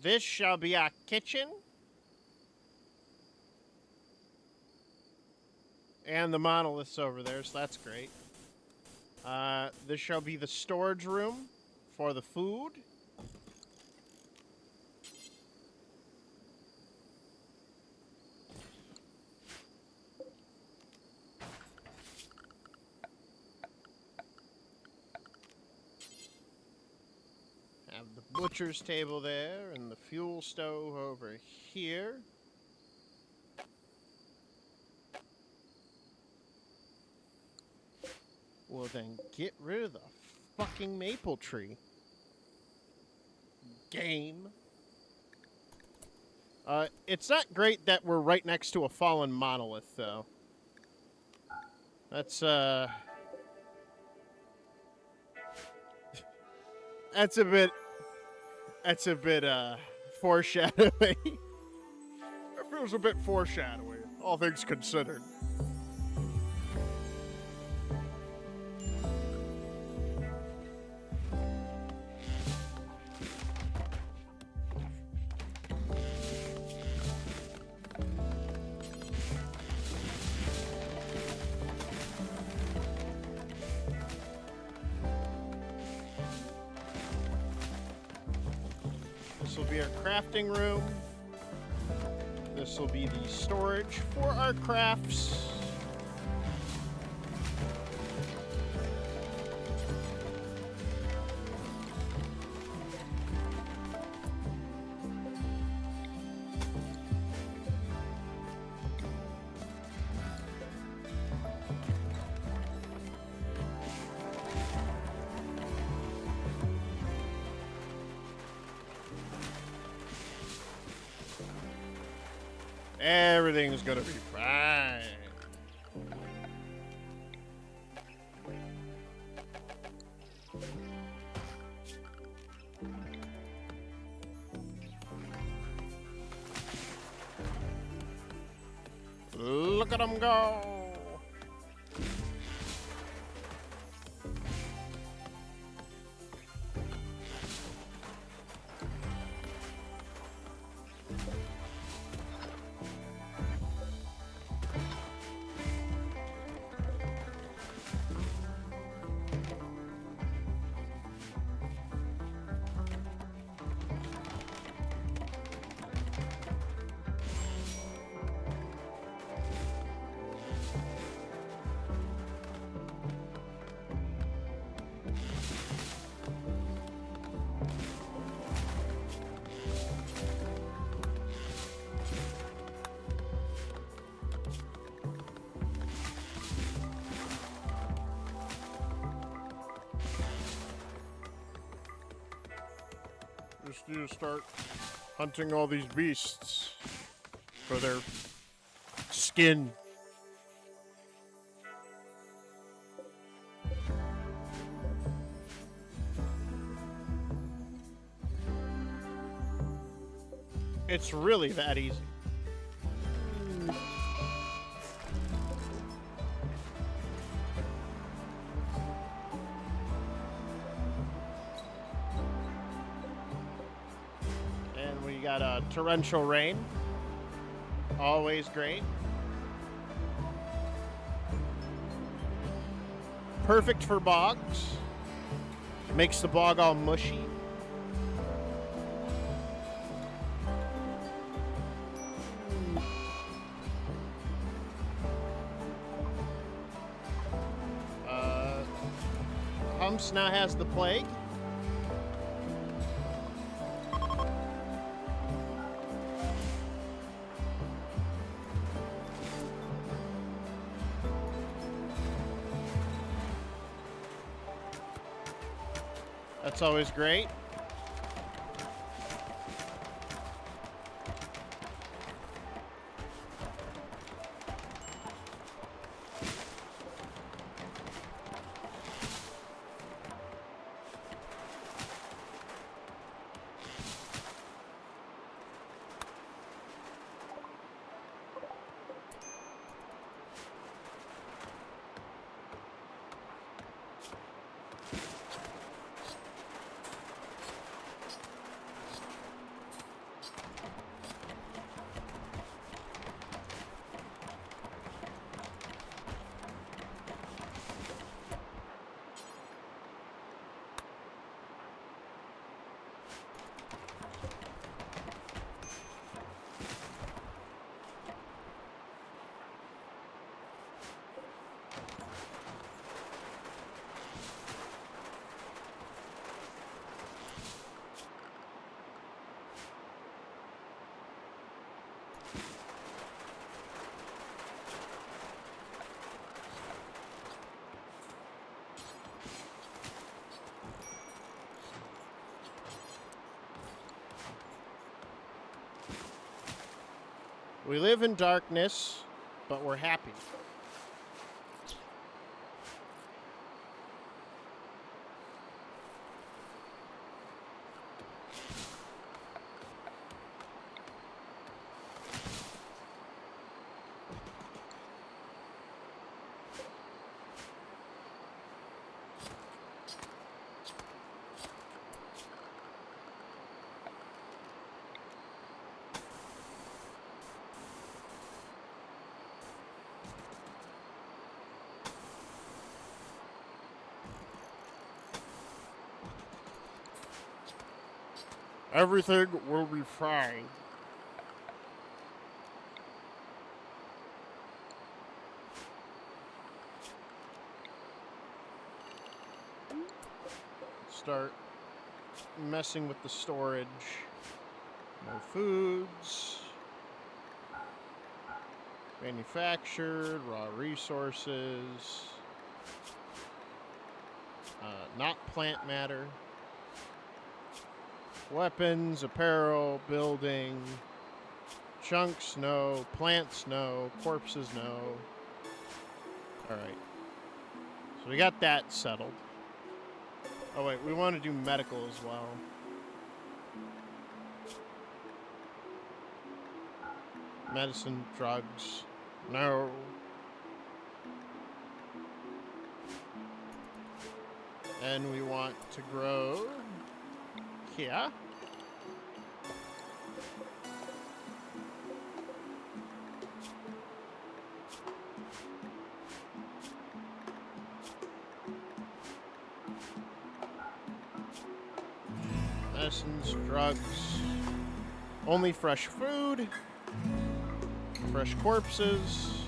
This shall be our kitchen. And the monolith's over there, so that's great. This shall be the storage room for the food. Have the butcher's table there and the fuel stove over here. Well, then get rid of the fucking maple tree. Game. It's not great that we're right next to a fallen monolith, though. That's, That's a bit foreshadowing. It feels a bit foreshadowing, all things considered. This will be our crafting room. This will be the storage for our crafts. Everything's gonna be fine. Look at them go. to start hunting all these beasts for their skin. It's really that easy. And we got a torrential rain. Always great. Perfect for bogs. Makes the bog all mushy. Humps now has the plague. That's always great. We live in darkness, but we're happy. Everything will be fine. Start messing with the storage. More foods. Manufactured, raw resources. Not plant matter. Weapons, apparel, building, chunks, no. Plants, no. Corpses, no. Alright. So we got that settled. Oh wait, we want to do medical as well. Medicine, drugs, no. And we want to grow here. Medicines, drugs, only fresh food, fresh corpses.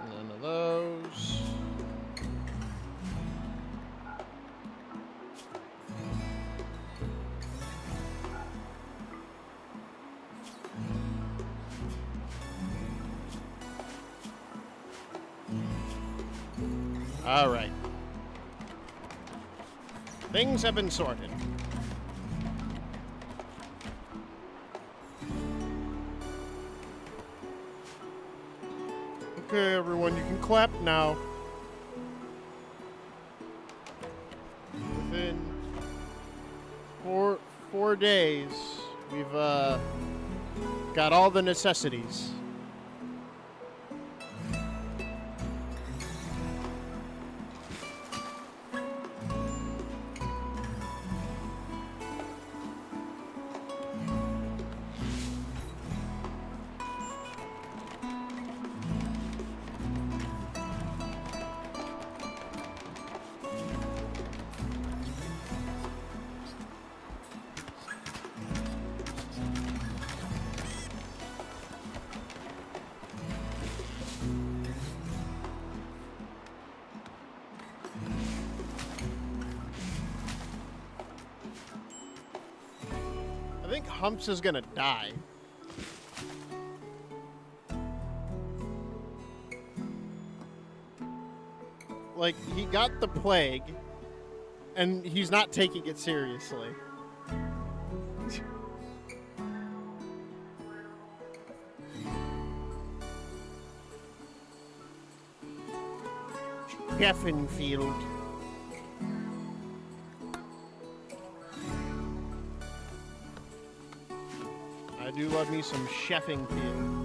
None of those. All right. Things have been sorted. Okay, everyone, you can clap now. Within four days, we've got all the necessities. I think Humps is gonna die. Like, he got the plague, and he's not taking it seriously. Geffenfield. I do love me some Sheffingfield.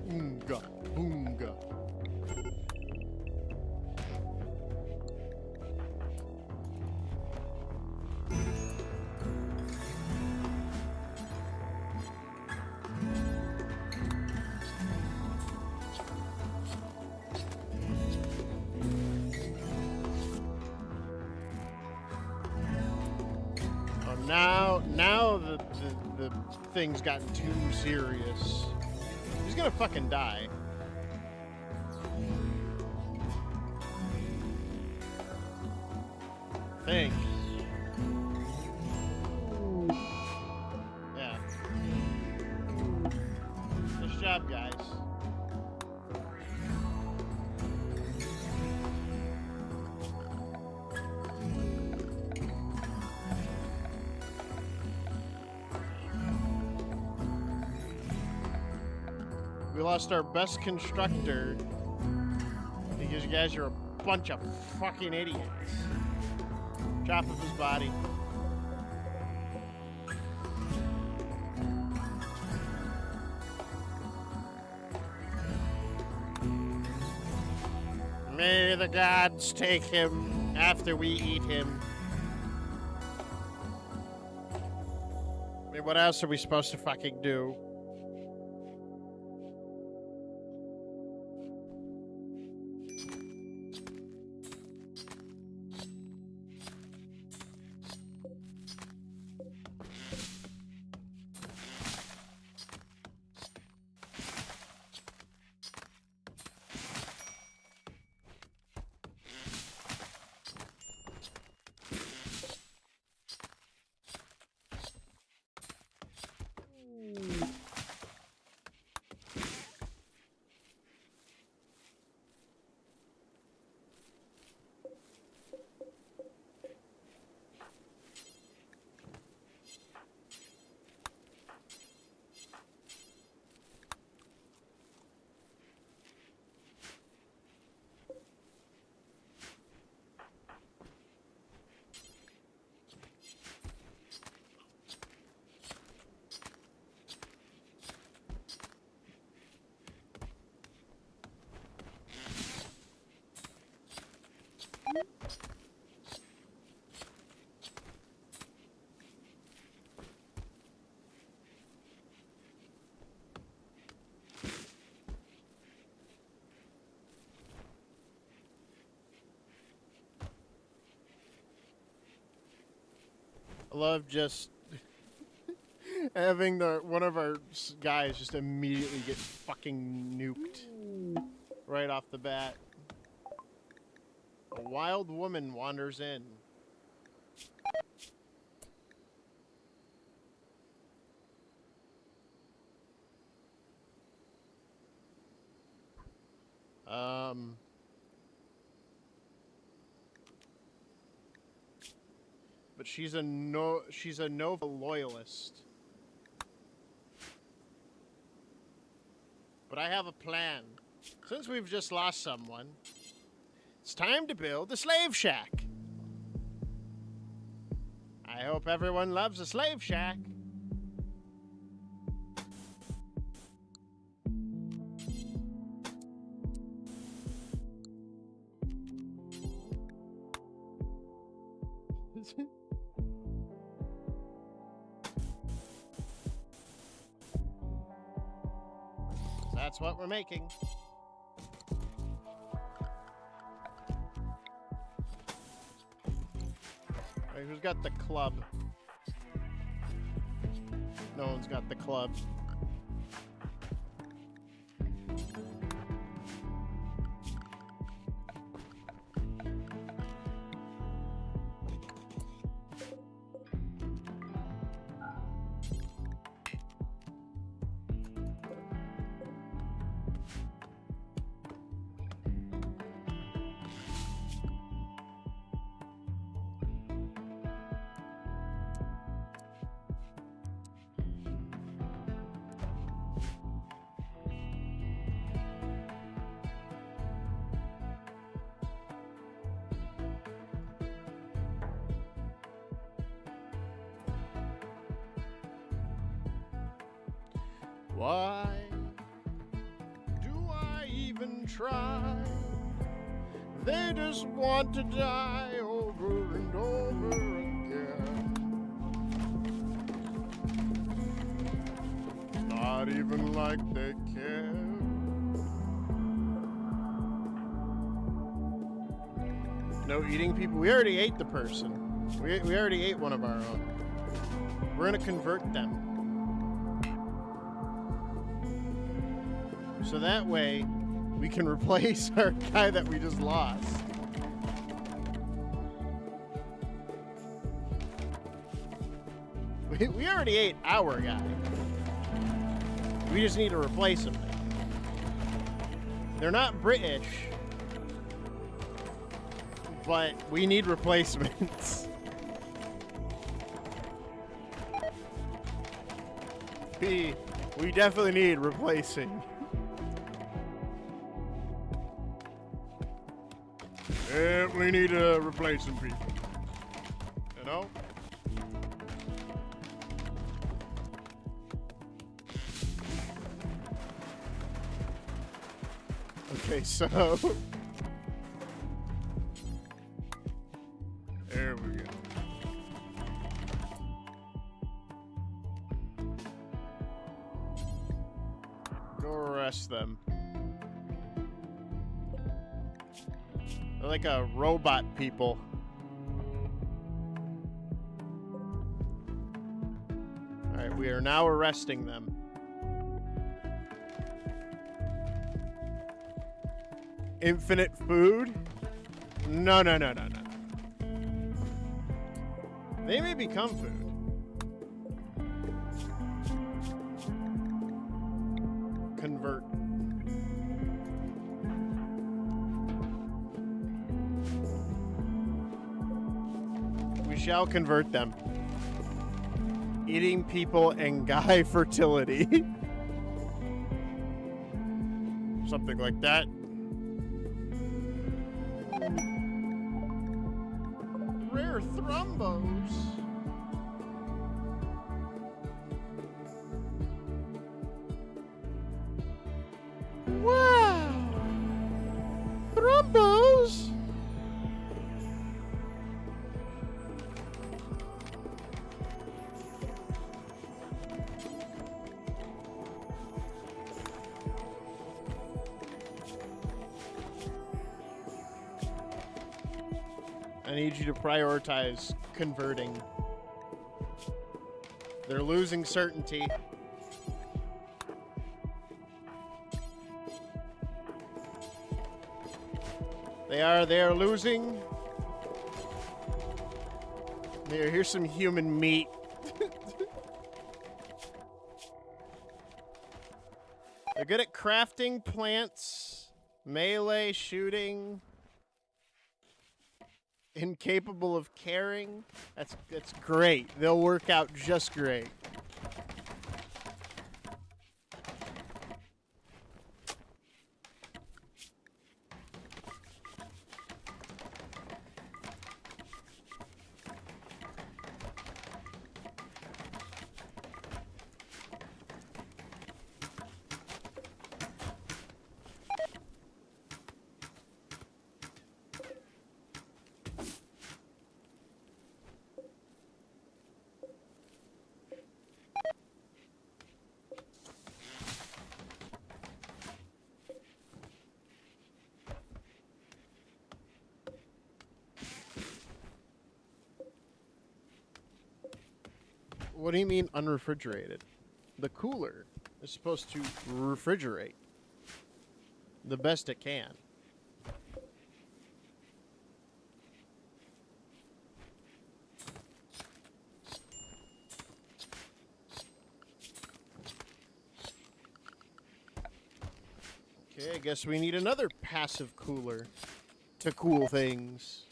Boonga, boonga. Oh, now the thing's gotten too serious. He's gonna fucking die. Thanks. Yeah. Nice job, guys. We lost our best constructor because you guys are a bunch of fucking idiots. Chop up his body. May the gods take him after we eat him. I mean, what else are we supposed to fucking do? I love just having one of our guys just immediately get fucking nuked right off the bat. A wild woman wanders in. But she's a Nova loyalist. But I have a plan. Since we've just lost someone, it's time to build a slave shack. I hope everyone loves a slave shack. That's what we're making. Right, who's got the club? No one's got the club. Why do I even try? They just want to die over and over again. It's not even like they care. No eating people. We already ate the person. We already ate one of our own. We're gonna convert them. So that way, we can replace our guy that we just lost. We already ate our guy. We just need to replace him. They're not British, but we need replacements. We definitely need replacing. Yeah, we need to replace some people. You know? Okay, so... there we go. Go arrest them. They're like a robot people. Alright, we are now arresting them. Infinite food? No. They may become food. Convert. We shall convert them. Eating people and guy fertility. Something like that. Rare thrombos. Wow. Thrombos. I need you to prioritize converting. They're losing certainty. They are losing. Here's some human meat. They're good at crafting plants, melee shooting, incapable of caring. That's great. They'll work out just great. What do you mean unrefrigerated? The cooler is supposed to refrigerate the best it can. Okay, I guess we need another passive cooler to cool things.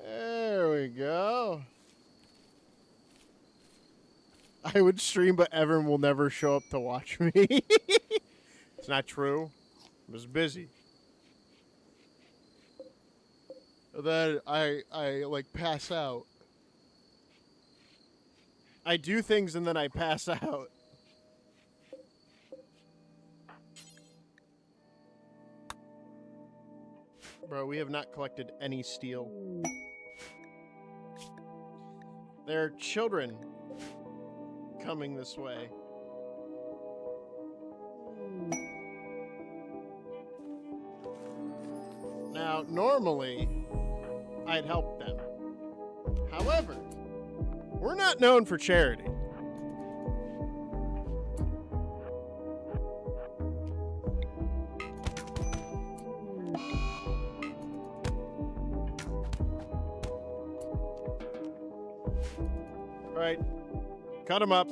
There we go. I would stream, but Evan will never show up to watch me. It's not true. I was busy. Then I like pass out. I do things and then I pass out. Bro, we have not collected any steel. There are children coming this way. Now, normally, I'd help them. However, we're not known for charity. All right, cut him up.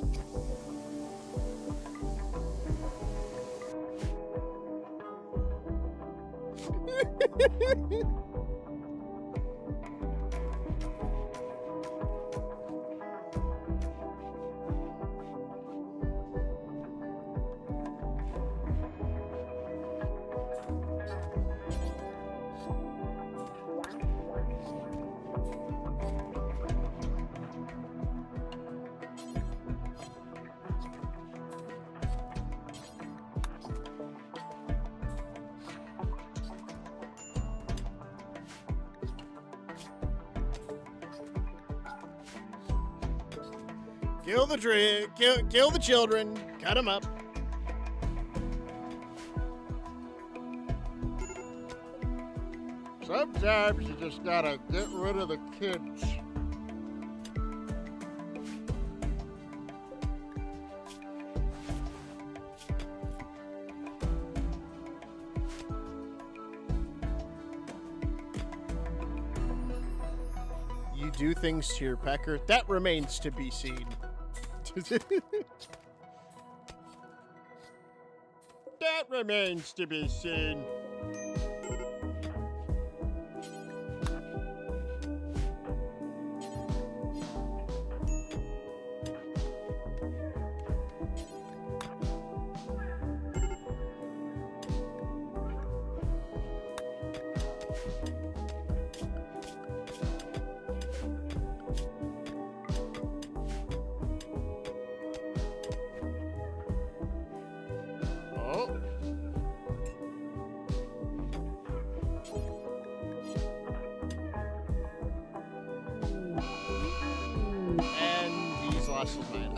Kill the children. Cut them up. Sometimes you just gotta get rid of the kids. You do things to your pecker. That remains to be seen. That remains to be seen.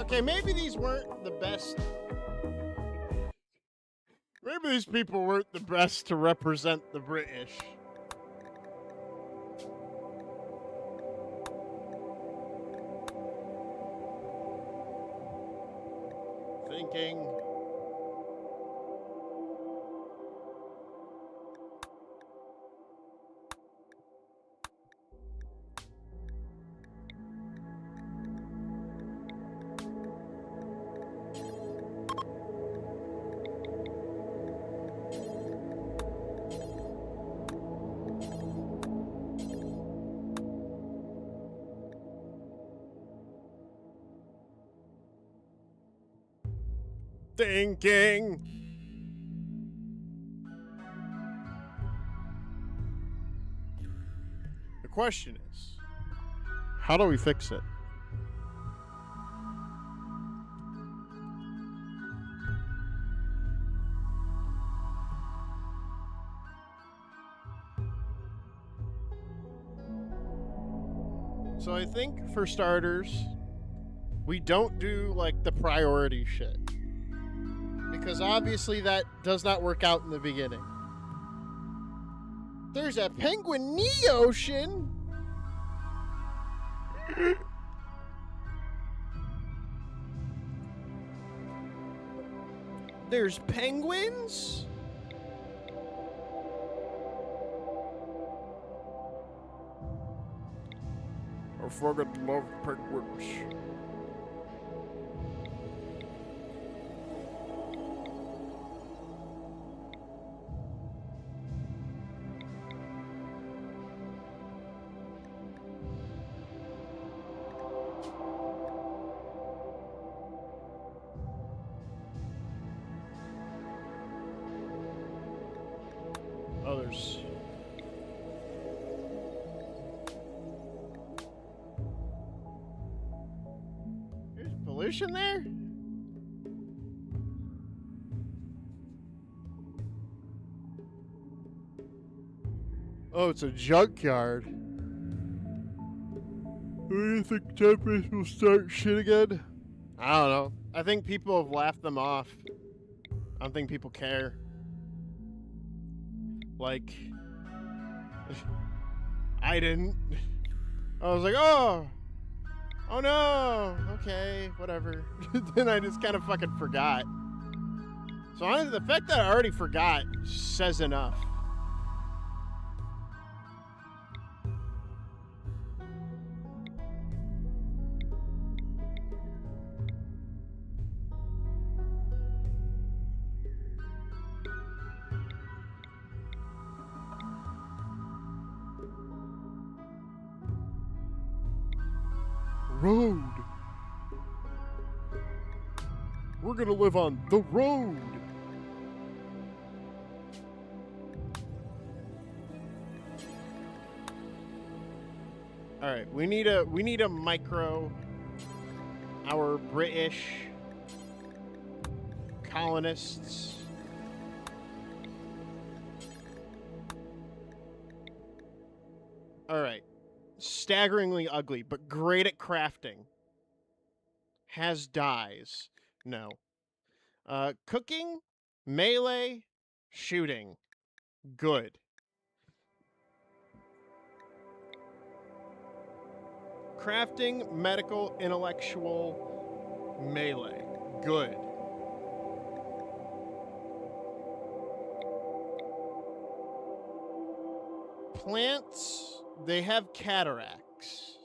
Okay, maybe these weren't the best. Maybe these people weren't the best to represent the British. Thinking. Thinking. The question is, how do we fix it? So I think for starters, we don't do like the priority shit. Because obviously that does not work out in the beginning. There's a penguin in the ocean. There's penguins? I fucking love penguins. Others. There's pollution there? Oh, it's a junkyard. Do you think temperatures will start shit again? I don't know. I think people have laughed them off. I don't think people care. Like, I didn't. I was like, oh no, okay, whatever. Then I just kind of fucking forgot. So honestly, the fact that I already forgot says enough. Road. We're gonna live on the road. All right, we need a micro. Our British colonists. All right. Staggeringly ugly, but great at crafting. Has dyes. No. Cooking, melee, shooting. Good. Crafting, medical, intellectual, melee. Good. Plants, they have cataracts.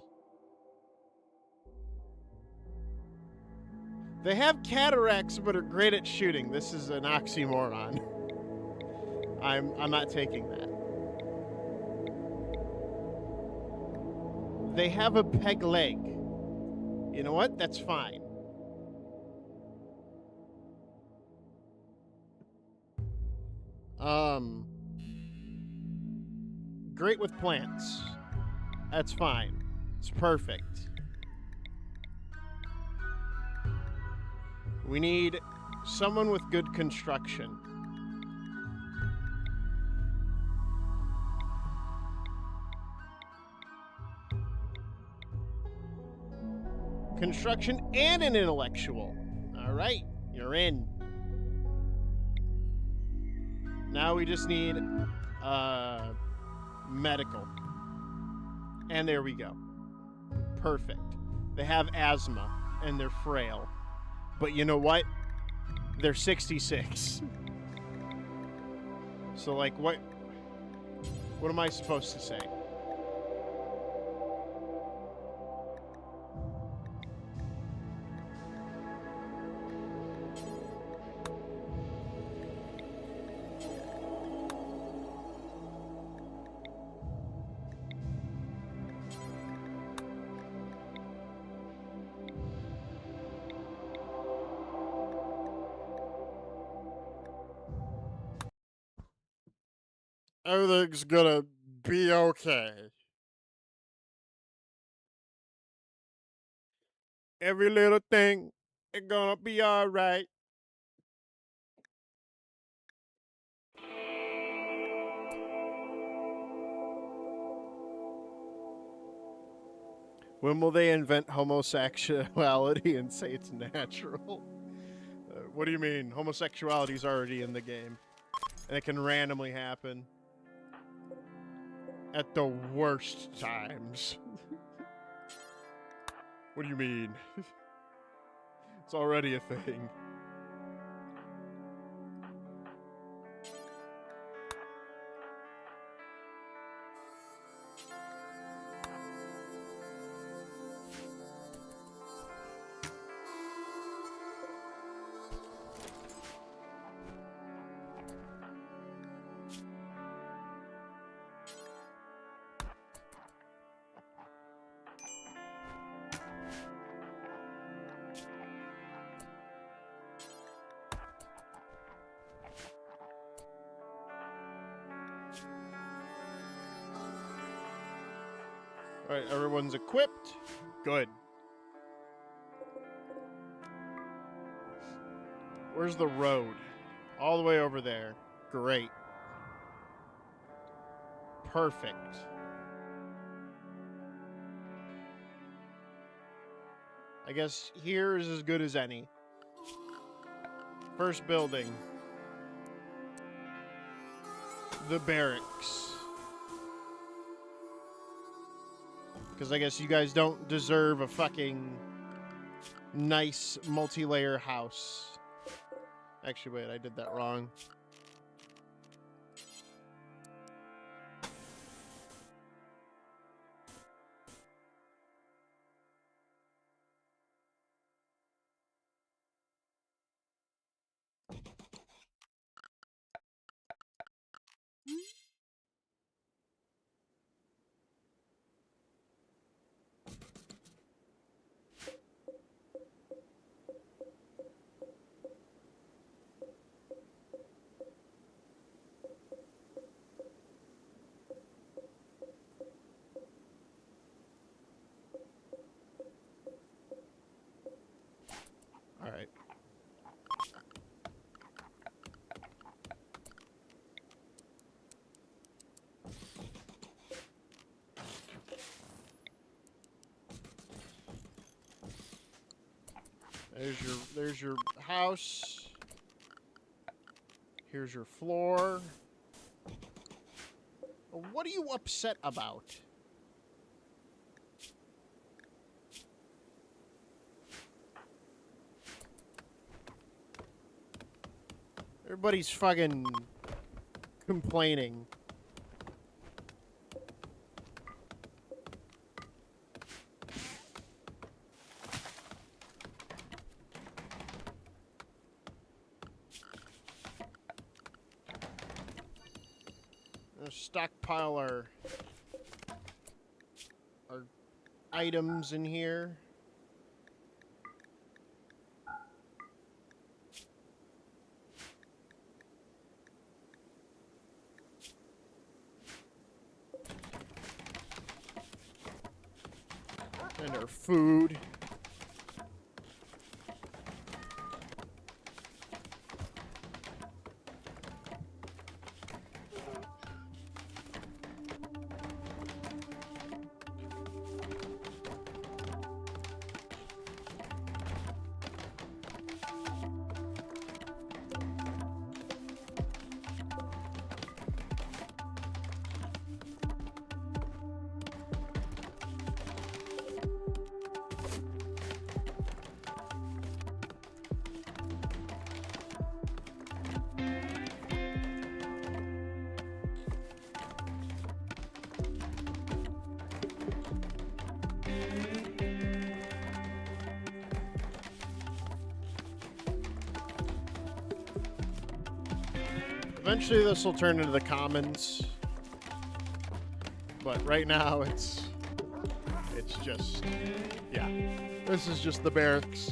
They have cataracts but are great at shooting. This is an oxymoron. I'm not taking that. They have a peg leg. You know what? That's fine. Great with plants. That's fine. It's perfect. We need someone with good construction. Construction and an intellectual. All right, you're in. Now we just need medical. And there we go. Perfect. They have asthma and they're frail. But you know what? they're 66. So, like, what am I supposed to say? Everything's gonna be okay. Every little thing is gonna be alright. When will they invent homosexuality and say it's natural? What do you mean? Homosexuality is already in the game. And it can randomly happen. At the worst times. What do you mean? It's already a thing. Alright, everyone's equipped. Good. Where's the road? All the way over there. Great. Perfect. I guess here is as good as any. First building. The barracks. Because I guess you guys don't deserve a fucking nice multi-layer house. Actually, wait, I did that wrong. Alright. There's your house. Here's your floor. What are you upset about? Everybody's fucking complaining. Stockpile our items in here. And our food. Eventually this will turn into the commons. But right now it's just, yeah. This is just the barracks.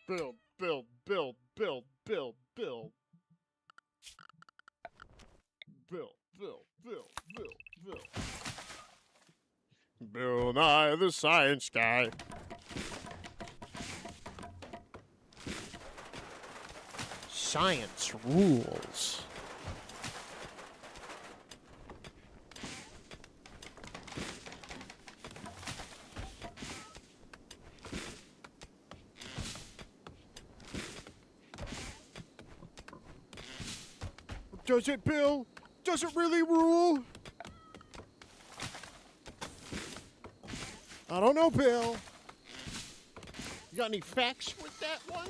Build, build, build, build, build, build. Build, build, build, build, build. Bill Nye the Science Guy. Science rules. Does it, Bill? Does it really rule? I don't know, Bill. You got any facts with that one?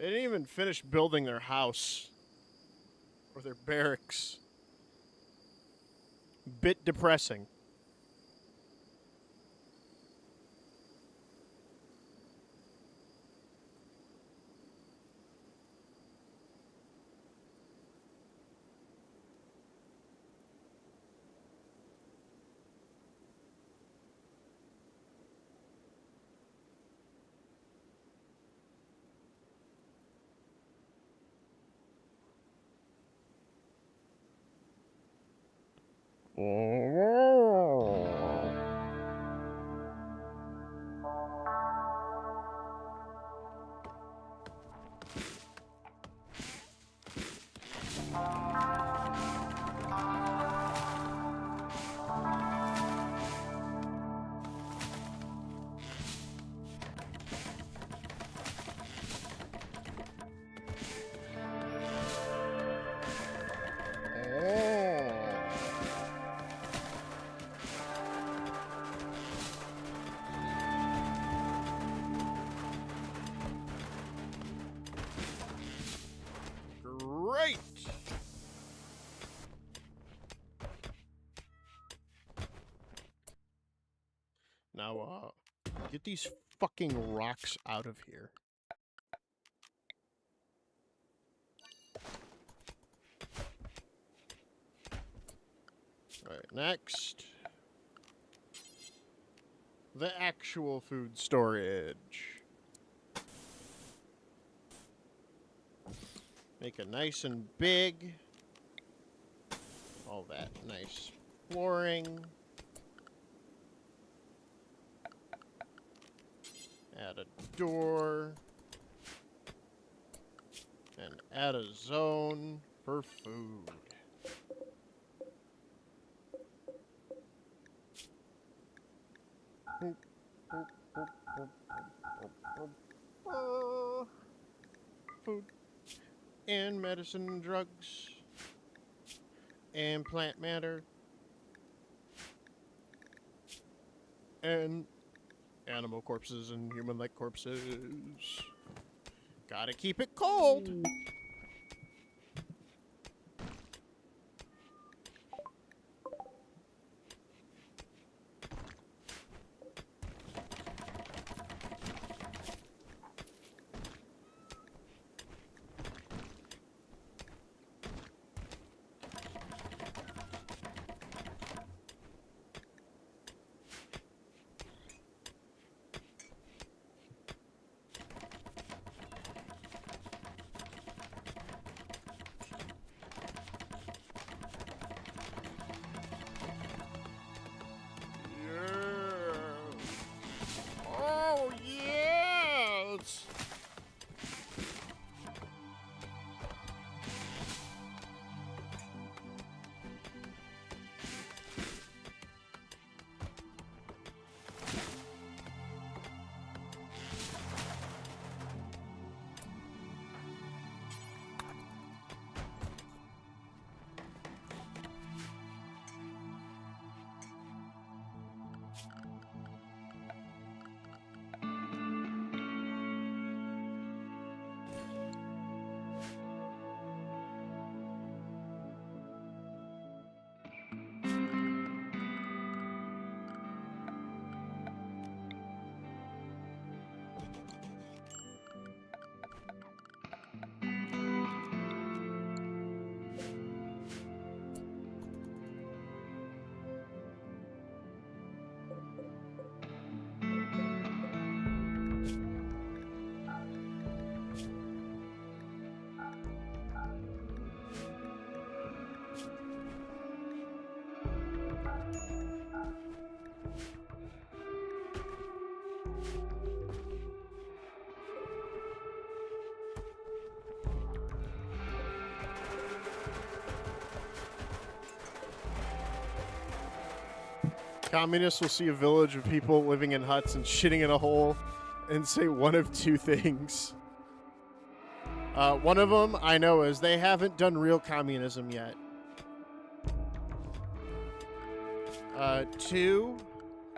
They didn't even finish building their house or their barracks. Bit depressing. Great! Now, get these fucking rocks out of here. Alright, next. the actual food storage. Make it nice and big. All that nice flooring. Add a door. And add a zone for food. Food and medicine and drugs and plant matter and animal corpses and human-like corpses. Gotta keep it cold. Oh, yes! Communists will see a village of people living in huts and shitting in a hole and say one of two things. One of them I know is they haven't done real communism yet. Two,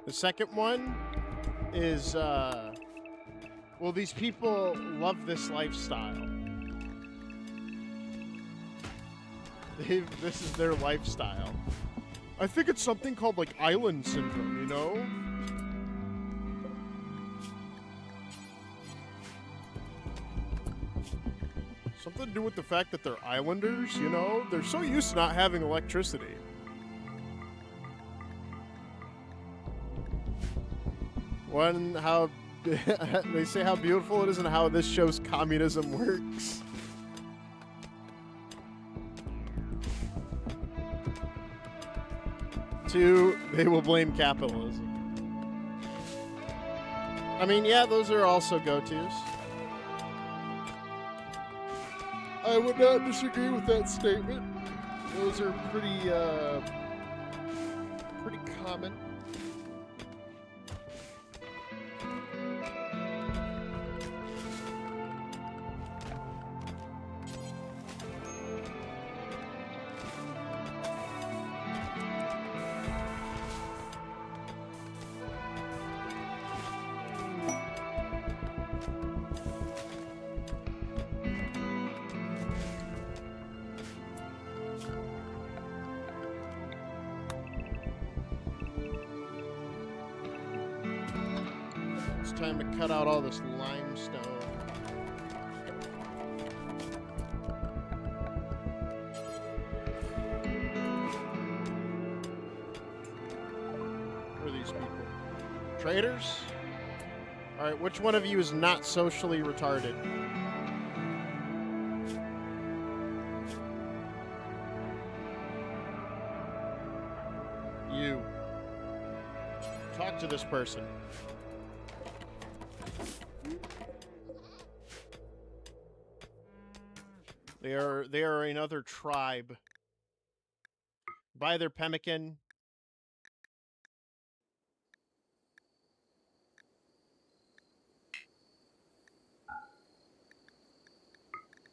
the second one is, well, these people love this lifestyle. This is their lifestyle. I think it's something called, like, island syndrome, you know? Something to do with the fact that they're islanders, you know? They're so used to not having electricity. One, how... they say how beautiful it is and how this shows communism works. Two, they will blame capitalism. I mean, yeah, those are also go-tos. I would not disagree with that statement. Those are pretty common. Time to cut out all this limestone. Where are these people? Traitors? Alright, which one of you is not socially retarded? You. Talk to this person. They are another tribe. Buy their pemmican.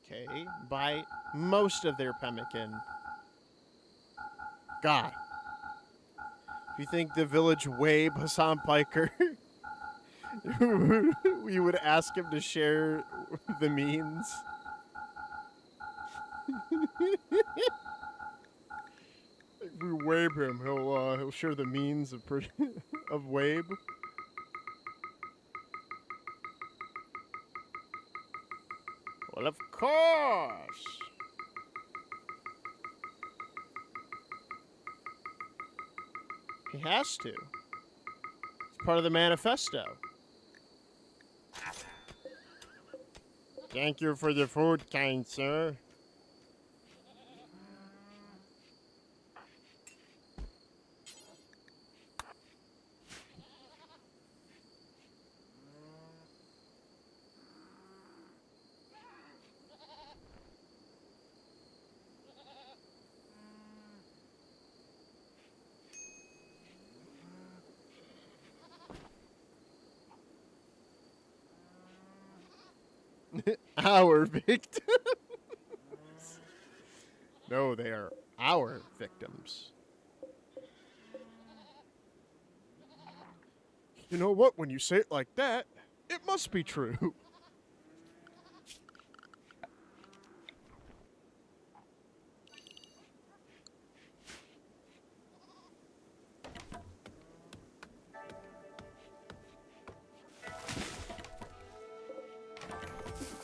Okay, buy most of their pemmican. God. If you think the village Wabe Hassan Piker, we would ask him to share the means. If we Wabe him, he'll share the means of of Wabe. Well, of course. He has to. It's part of the manifesto. Thank you for the food, kind sir. Our victims. No, they are our victims. You know what? When you say it like that, it must be true.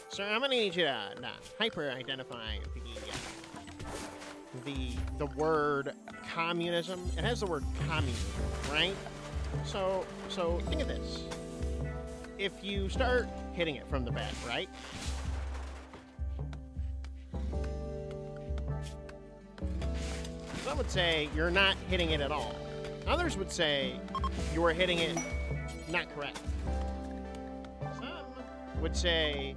Sir, I'm gonna need you to hyper-identify The word communism. It has the word communism, right? So think of this. If you start hitting it from the back, right? Some would say you're not hitting it at all. Others would say you are hitting it not correct. Some would say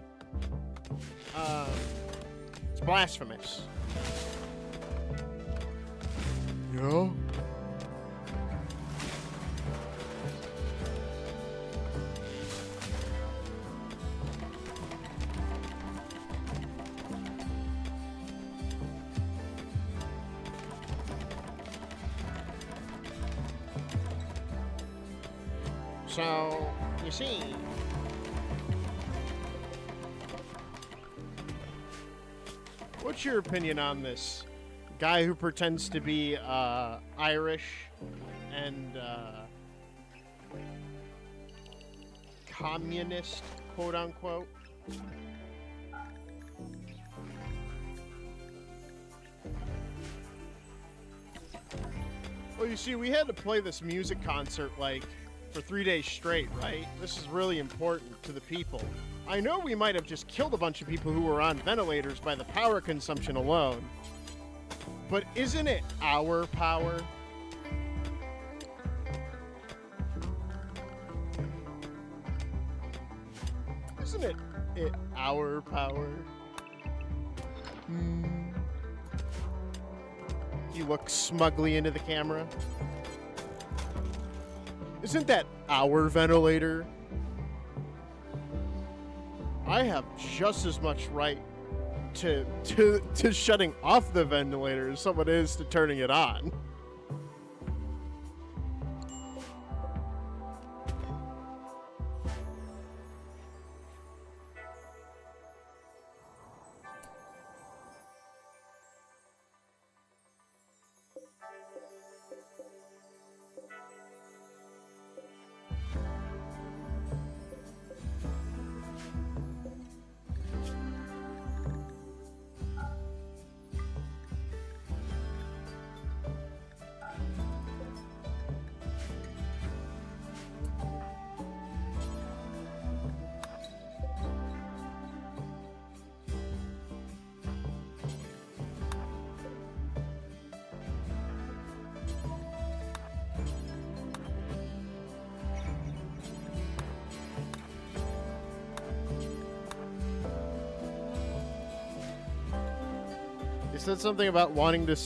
it's blasphemous. Yeah? So, you see, what's your opinion on this guy who pretends to be Irish and communist, quote unquote? Well, you see, we had to play this music concert like for 3 days straight, right? This is really important to the people. I know we might have just killed a bunch of people who were on ventilators by the power consumption alone, but isn't it our power? Isn't it our power? You look smugly into the camera. Isn't that our ventilator? I have just as much right to shutting off the ventilator as someone is to turning it on. You said something about wanting to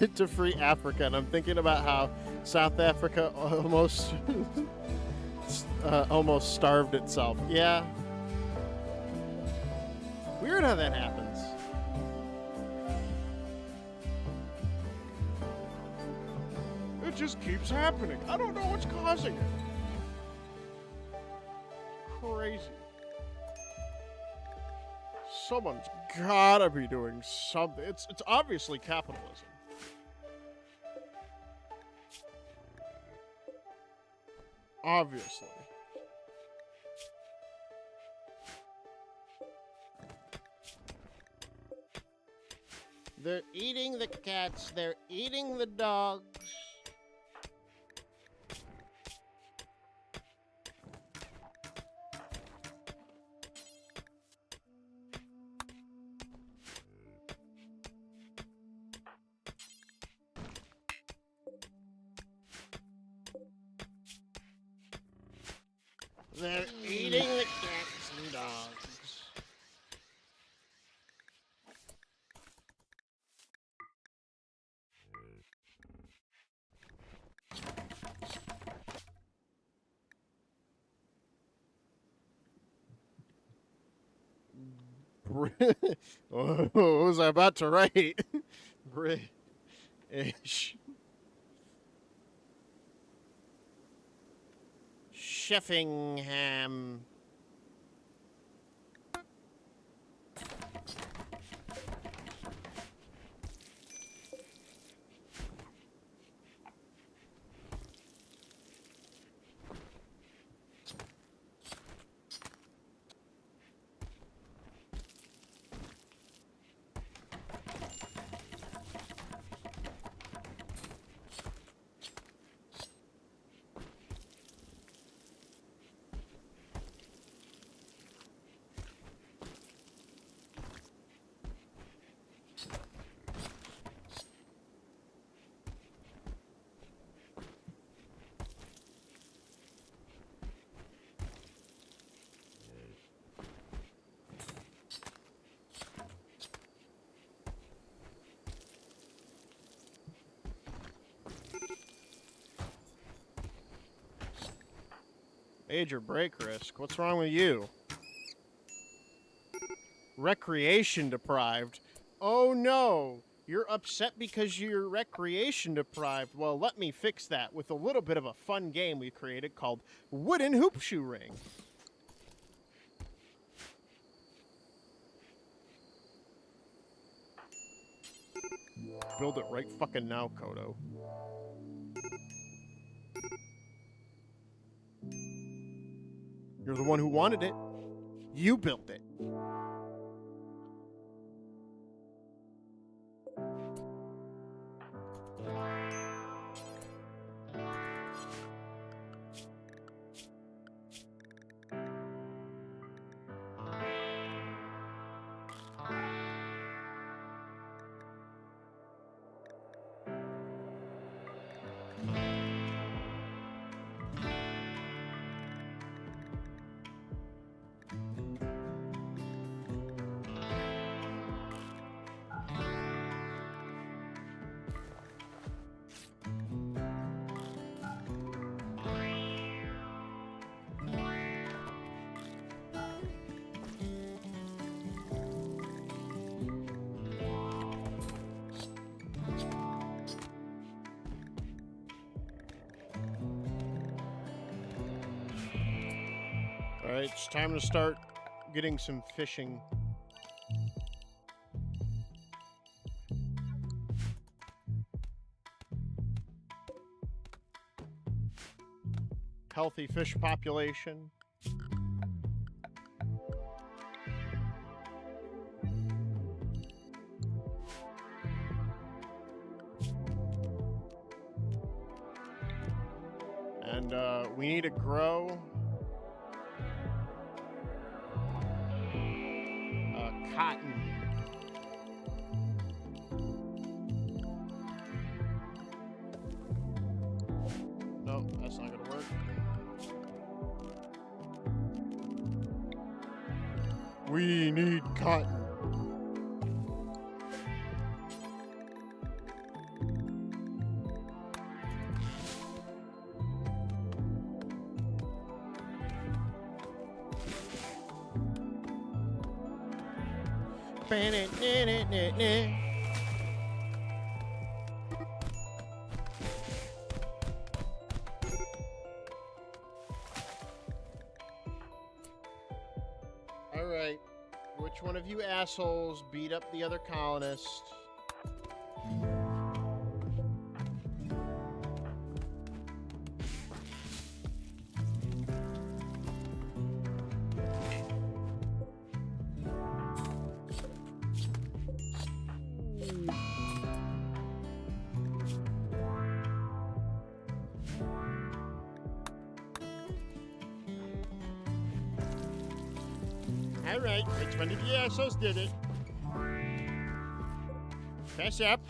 to free Africa, and I'm thinking about how South Africa almost almost starved itself. Yeah. Weird how that happens. It just keeps happening. I don't know what's causing it. Crazy. Someone's gotta be doing something. It's obviously capitalism. Obviously. They're eating the cats. They're eating the dogs. They're eating the cats and dogs. What was I about to write? British. Sheffingham. Major break risk. What's wrong with you? Recreation deprived. Oh no! You're upset because you're recreation deprived. Well, let me fix that with a little bit of a fun game we created called Wooden Hoopshoe Ring. Build it right fucking now, Kodo. You're the one who wanted it. You built it. Alright, it's time to start getting some fishing. Healthy fish population. And we need to grow cotton. No, that's not gonna work. We need cotton. Alright. Which one of you assholes beat up the other colonist? Alright, which one of you assholes did it? Fess up.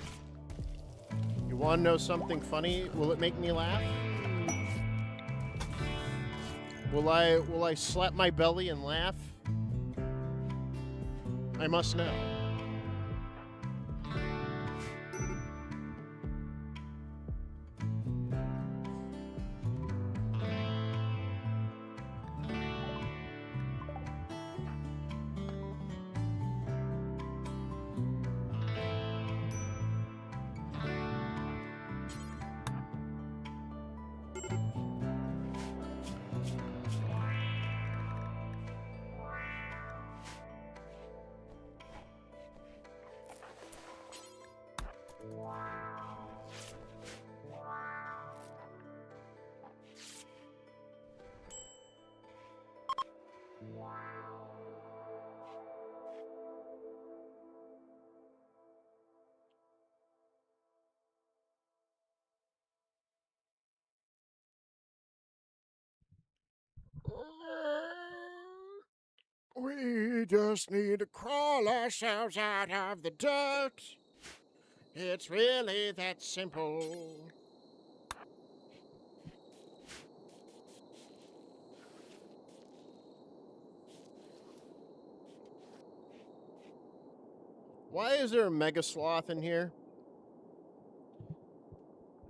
You want to know something funny? Will it make me laugh? Will I slap my belly and laugh? I must know. We just need to crawl ourselves out of the dirt. It's really that simple. Why is there a mega sloth in here?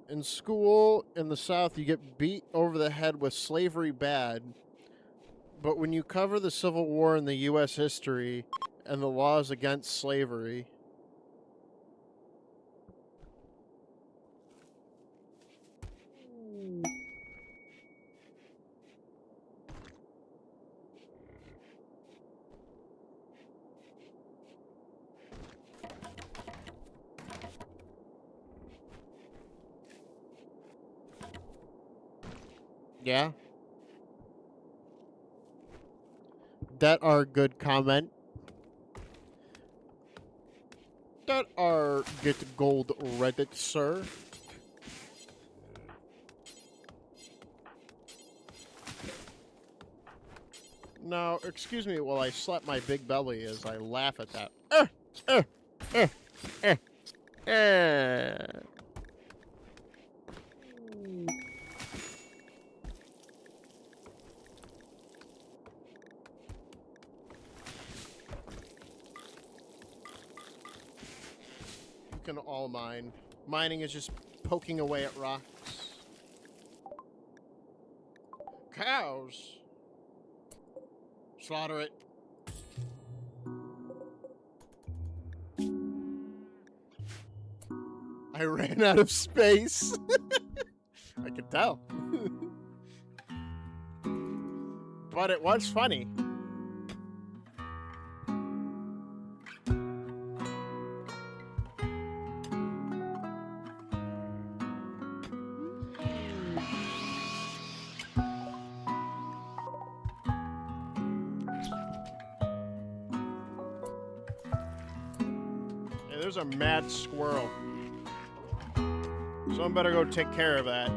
In school in the South, you get beat over the head with slavery bad. But when you cover the Civil War in the U.S. history and the laws against slavery... Yeah? That are good comment. That are get gold Reddit, sir. Now, excuse me while I slap my big belly as I laugh at that. You can all mine. Mining is just poking away at rocks. Cows. Slaughter it. I ran out of space. I can tell. But it was funny. Hey, there's a mad squirrel. Someone better go take care of that.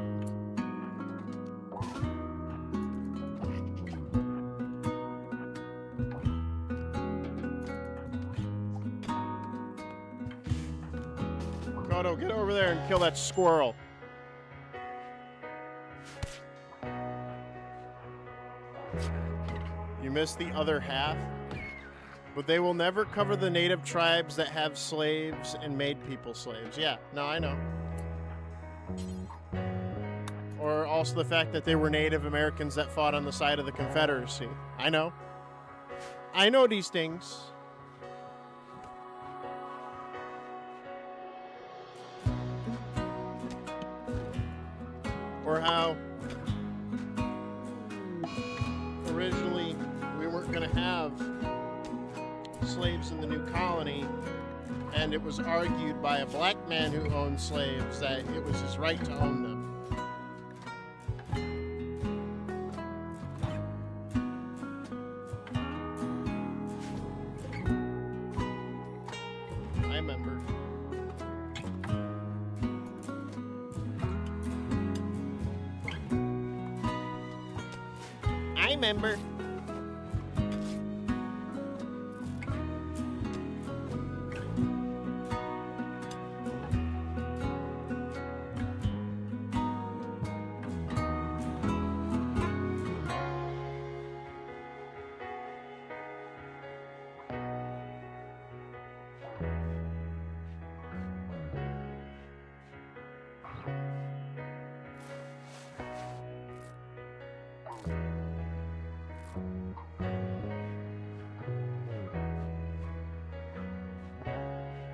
Kodo, get over there and kill that squirrel. You missed the other half. But they will never cover the native tribes that have slaves and made people slaves. Yeah, no, I know. Or also the fact that they were Native Americans that fought on the side of the Confederacy. I know. I know these things. remember how originally we weren't going to have slaves in the new colony, and it was argued by a black man who owned slaves that it was his right to own them. I remember. I remember.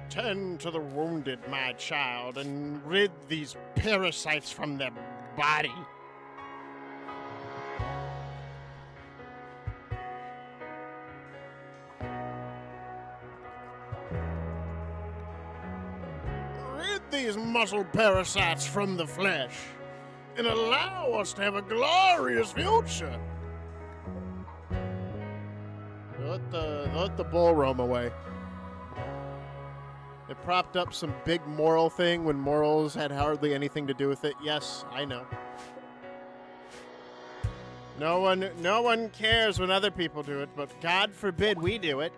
Tend to the wounded, my child, and rid these parasites from their body. Rid these muscle parasites from the flesh, and allow us to have a glorious future. Let the bull roam away. It propped up some big moral thing when morals had hardly anything to do with it. Yes, I know. No one cares when other people do it, but God forbid we do it.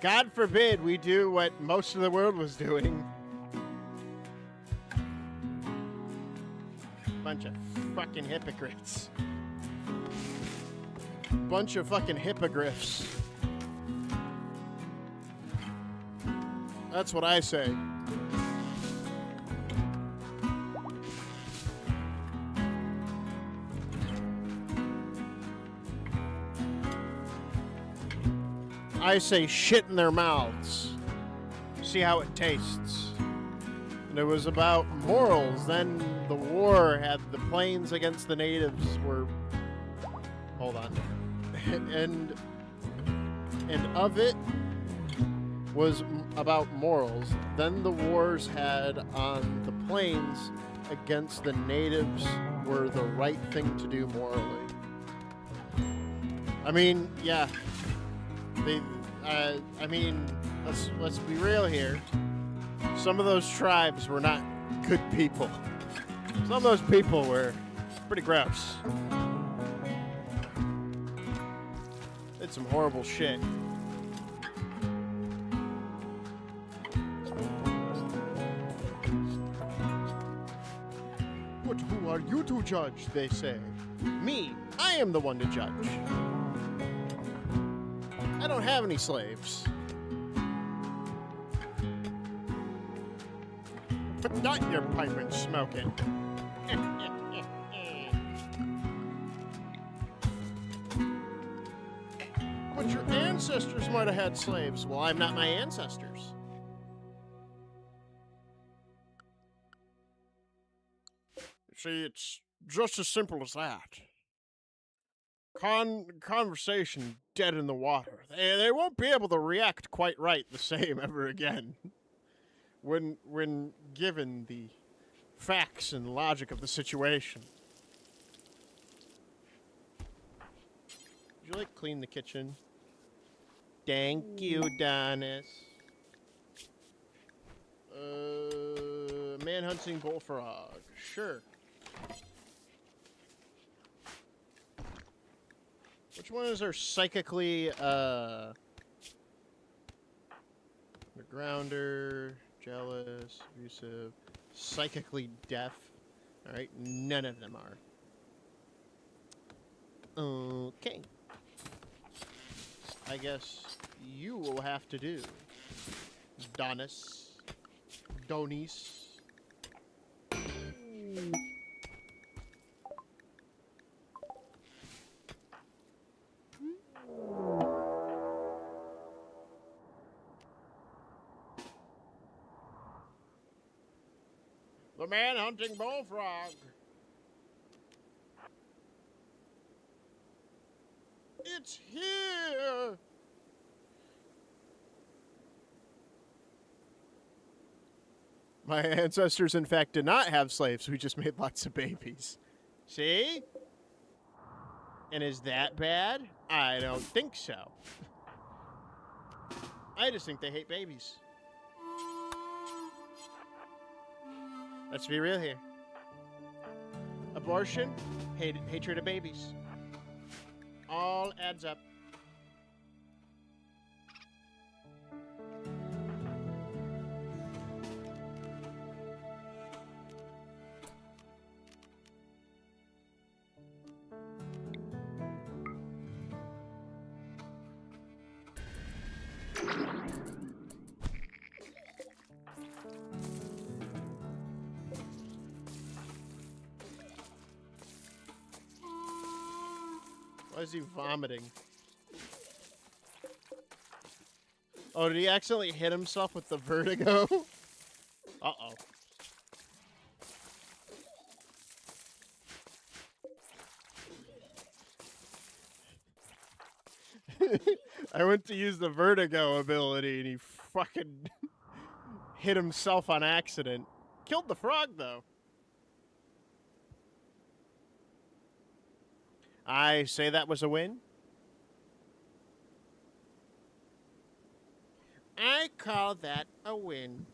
God forbid we do what most of the world was doing. Bunch of fucking hypocrites. Bunch of fucking hippogriffs. That's what I say. I say shit in their mouths. See how it tastes. And it was about morals. Then the war had the planes against the natives were... Hold on. and of it was about morals. Then the wars had on the plains against the natives were the right thing to do morally. I mean, yeah. Let's be real here. Some of those tribes were not good people. Some of those people were pretty gross. Did some horrible shit. But who are you to judge, they say. Me, I am the one to judge. I don't have any slaves. Put that in your pipe and smoke it. But your ancestors might have had slaves. Well, I'm not my ancestors. See, it's just as simple as that. Conversation dead in the water. They won't be able to react quite right the same ever again. When given the facts and logic of the situation. Would you like to clean the kitchen? Thank you, Donis. Man-hunting bullfrog. Sure. Which one is our psychically, grounder, jealous, abusive, psychically deaf? Alright, none of them are. Okay. I guess you will have to do. Donis. The man-hunting bullfrog. It's here! My ancestors, in fact, did not have slaves. We just made lots of babies. See? And is that bad? I don't think so. I just think they hate babies. Let's be real here. Abortion, hatred of babies. All adds up. Why is he vomiting? Oh, did he accidentally hit himself with the vertigo? Uh-oh. I went to use the vertigo ability and he fucking hit himself on accident. Killed the frog, though. I say that was a win. I call that a win.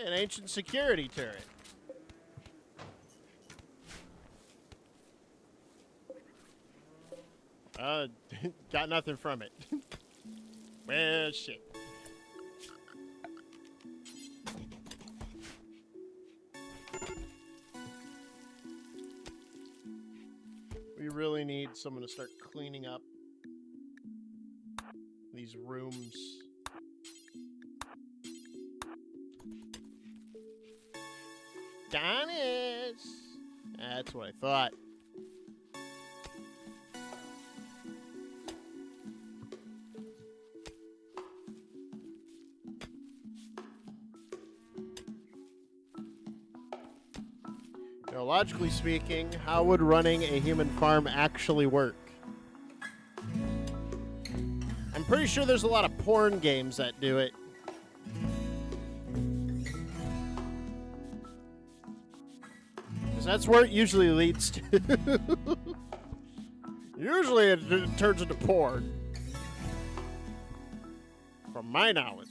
An ancient security turret. Got nothing from it. Well, shit. We really need someone to start cleaning up these rooms. Donis! That's what I thought. You know, logically speaking, how would running a human farm actually work? I'm pretty sure there's a lot of porn games that do it. That's where it usually leads to. Usually it turns into porn. From my knowledge.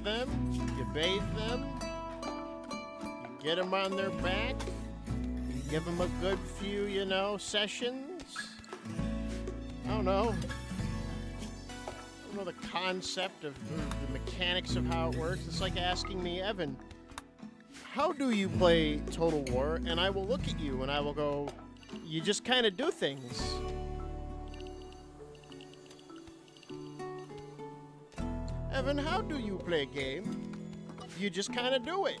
Them, you bathe them, you get them on their back, you give them a good few, you know, sessions. I don't know the concept of the mechanics of how it works. It's like asking me, Evan, how do you play Total War? And I will look at you and I will go, you just kind of do things. Evan, how do you play a game? You just kind of do it.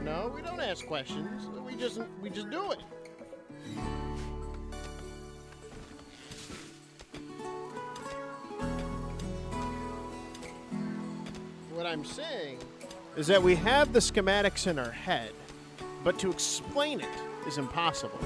No, we don't ask questions. We just do it. What I'm saying is that we have the schematics in our head, but to explain it is impossible.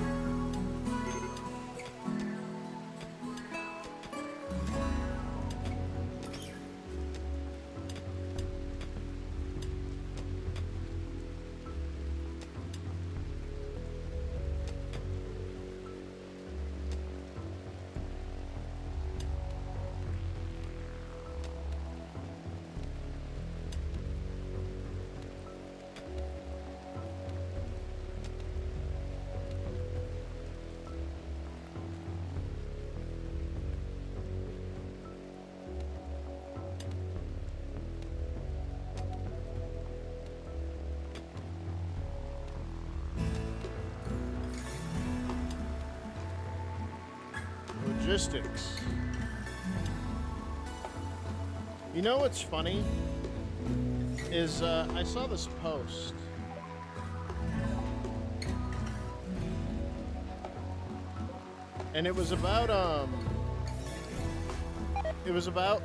Logistics. You know what's funny? Is I saw this post. And it was about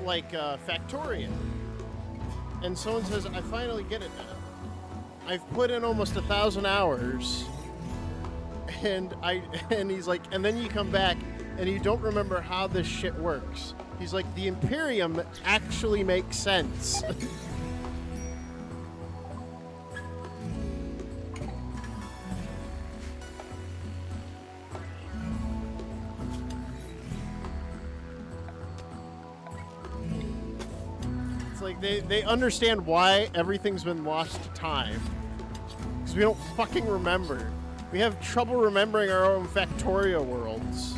like Factoria. And someone says, I finally get it now. I've put in almost 1,000 hours. And he's like, and then you come back and you don't remember how this shit works. He's like, the Imperium actually makes sense. It's like they understand why everything's been lost to time. Because we don't fucking remember. We have trouble remembering our own Factoria worlds.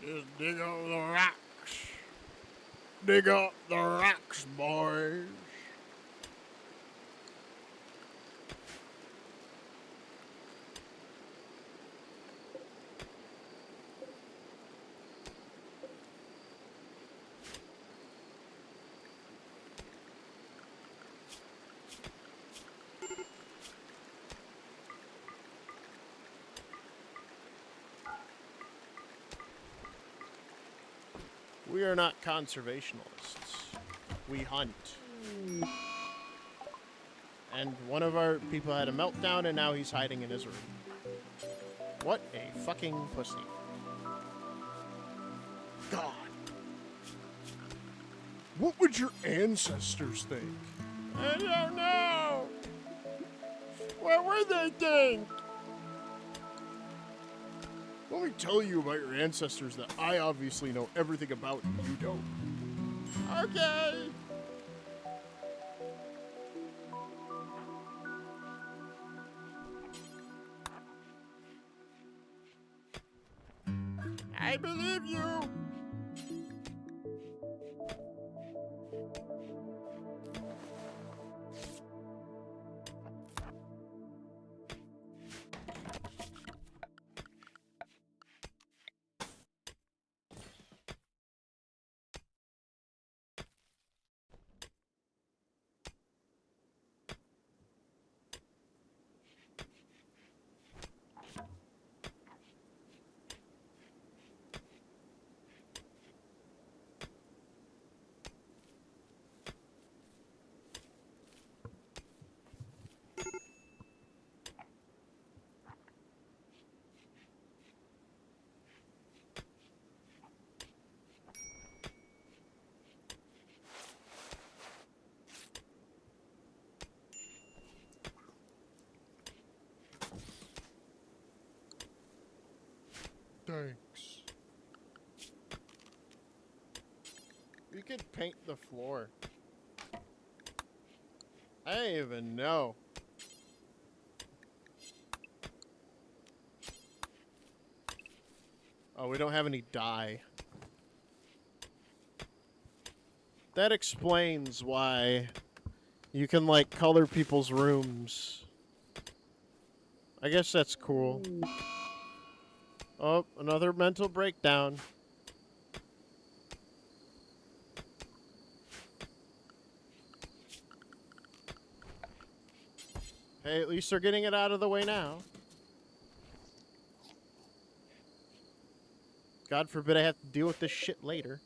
Just dig up the rocks. Dig up the rocks, boys. We are not conservationists. We hunt. And one of our people had a meltdown and now he's hiding in his room. What a fucking pussy. God. What would your ancestors think? I don't know. What would they think? Let me tell you about your ancestors that I obviously know everything about and you don't. Okay. I believe you. Thanks. You could paint the floor. I don't even know. Oh, we don't have any dye. That explains why you can, like, color people's rooms. I guess that's cool. Oh, another mental breakdown. Hey, at least they're getting it out of the way now. God forbid I have to deal with this shit later.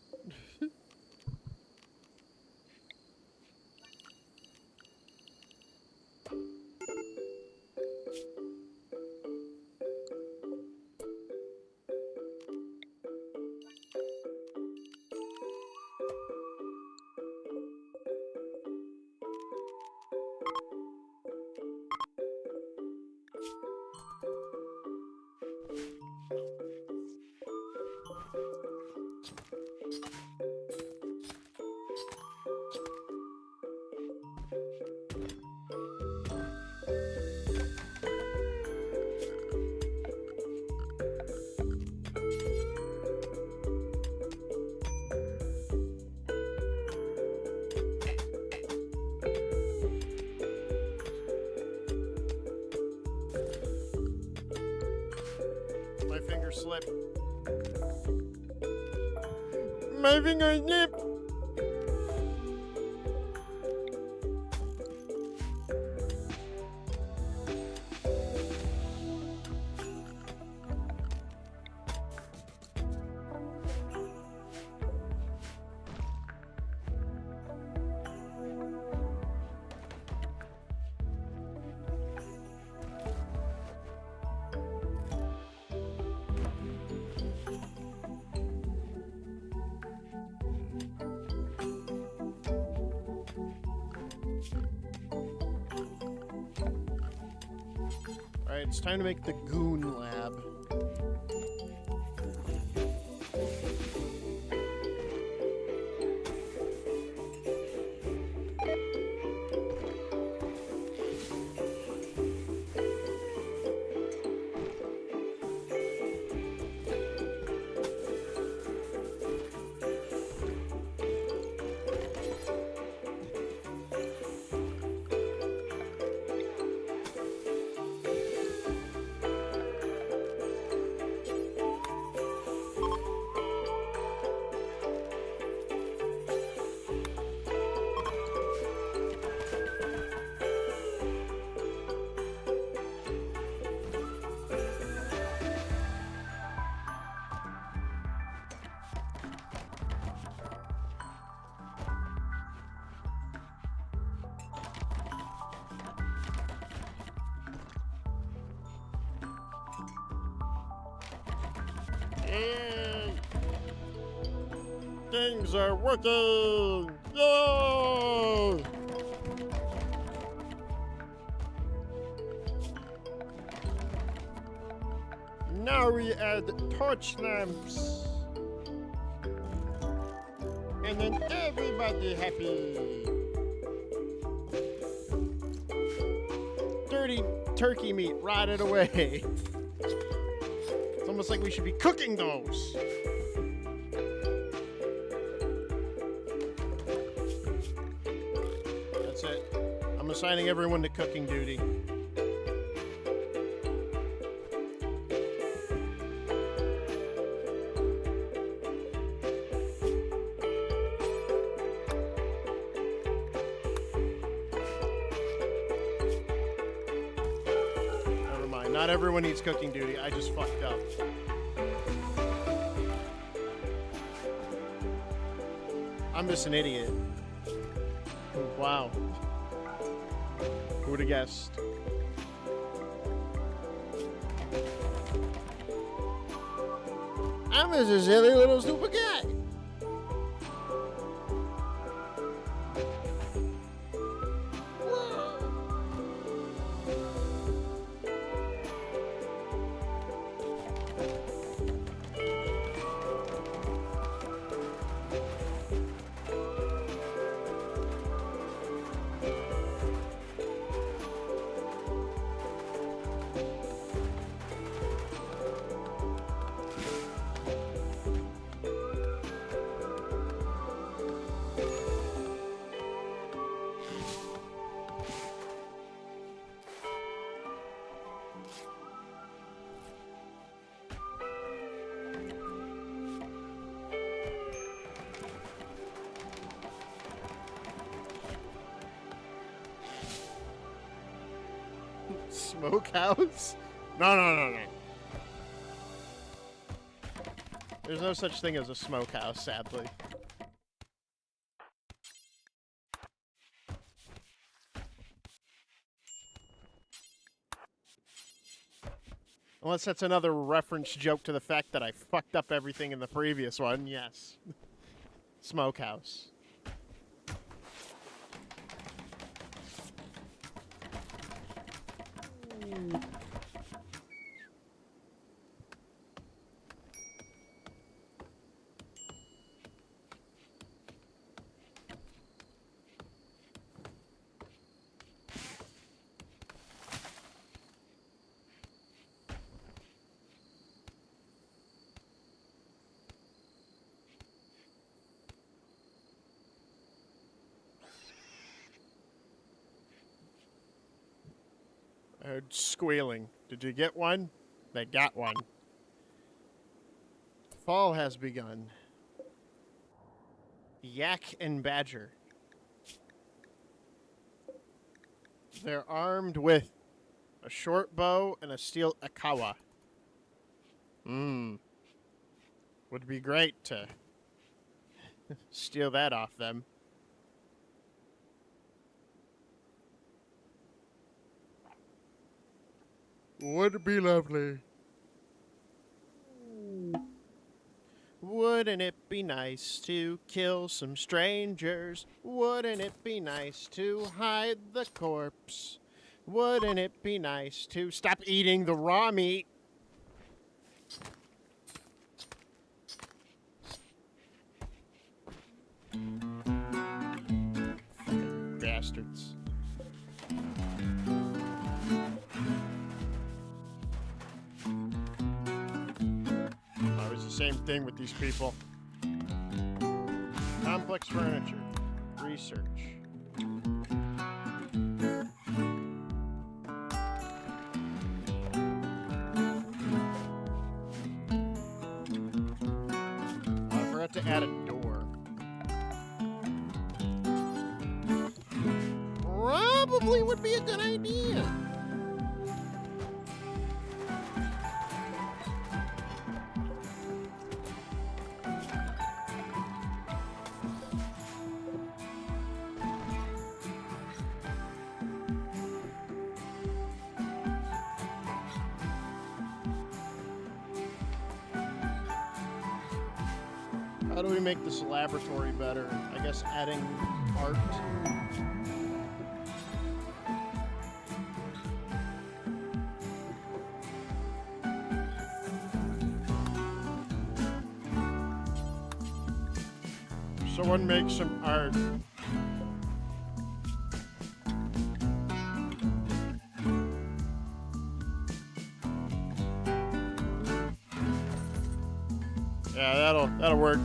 My finger slipped. My finger slipped. Alright, it's time to make the goon lab. Yay! Things are working! Yay! Now we add torch lamps. And then everybody happy. Dirty turkey meat rotted away. It's almost like we should be cooking those. That's it. I'm assigning everyone to cooking duty. Never mind. Not everyone needs cooking duty. I just fucked up. I'm just an idiot. Wow. Who would have guessed? I'm just a silly little stupid guy. Smokehouse? No. There's no such thing as a smokehouse, sadly. Unless that's another reference joke to the fact that I fucked up everything in the previous one, yes. Smokehouse. I heard squealing. Did you get one? They got one. Fall has begun. Yak and badger. They're armed with a short bow and a steel akawa. Would be great to steal that off them. Would be lovely. Wouldn't it be nice to kill some strangers? Wouldn't it be nice to hide the corpse? Wouldn't it be nice to stop eating the raw meat? Fucking bastards. Same thing with these people. Complex furniture. Research. I forgot to add a door. Probably would be a good idea. How do we make this laboratory better? I guess adding art. Someone make some art. Yeah, that'll work.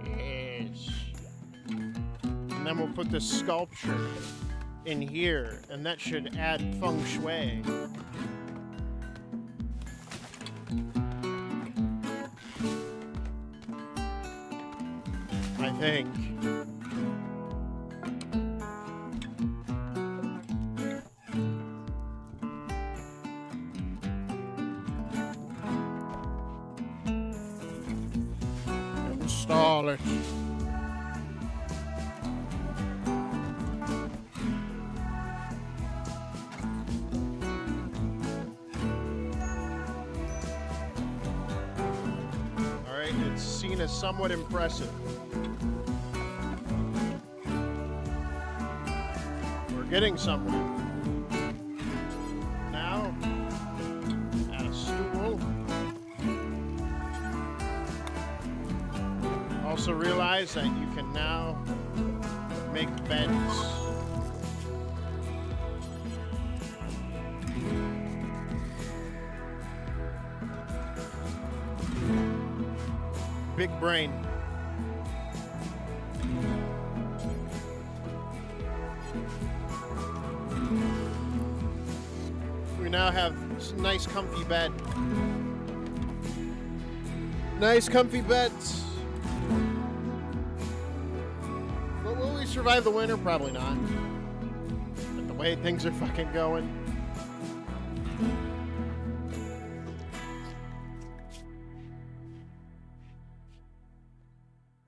Yes. And then we'll put the sculpture in here, and that should add feng shui. I think. Install it. All right, it's seen as somewhat impressive. We're getting somewhere. Now, add a stool. Also realize that you can now make beds. Big brain. We now have a nice comfy bed. Nice comfy beds. But will we survive the winter? Probably not. But the way things are fucking going.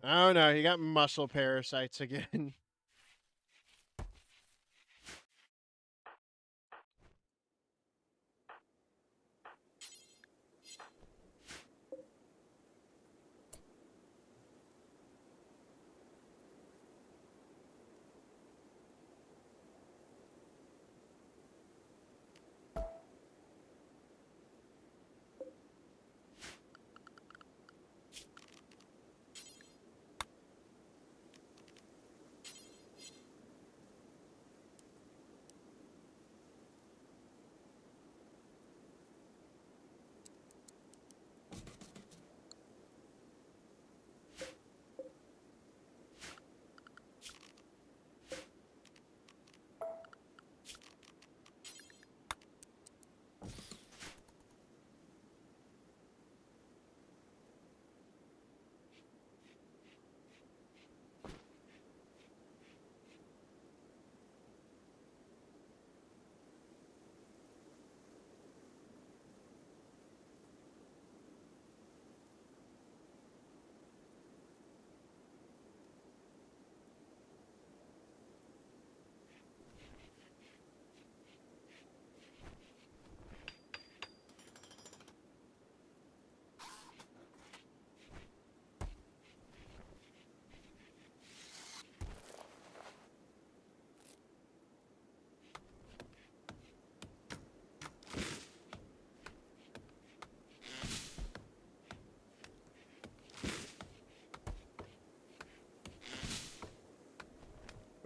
Oh no, you got muscle parasites again.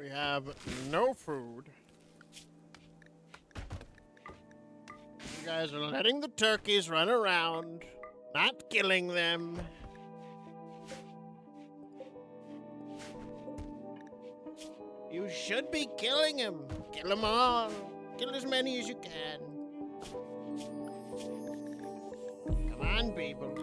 We have no food. You guys are letting the turkeys run around, not killing them. You should be killing them. Kill them all. Kill as many as you can. Come on, people.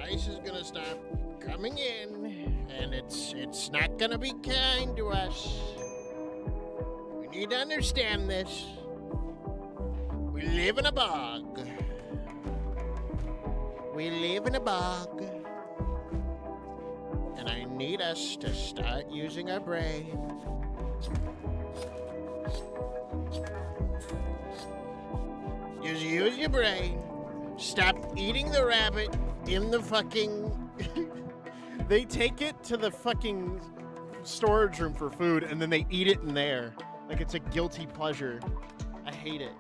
Ice is gonna stop coming in, and it's not gonna be kind to us. We need to understand this. We live in a bog. We live in a bog. And I need us to start using our brain. Just use your brain. Stop eating the rabbit in the fucking... They take it to the fucking storage room for food, and then they eat it in there. Like it's a guilty pleasure. I hate it.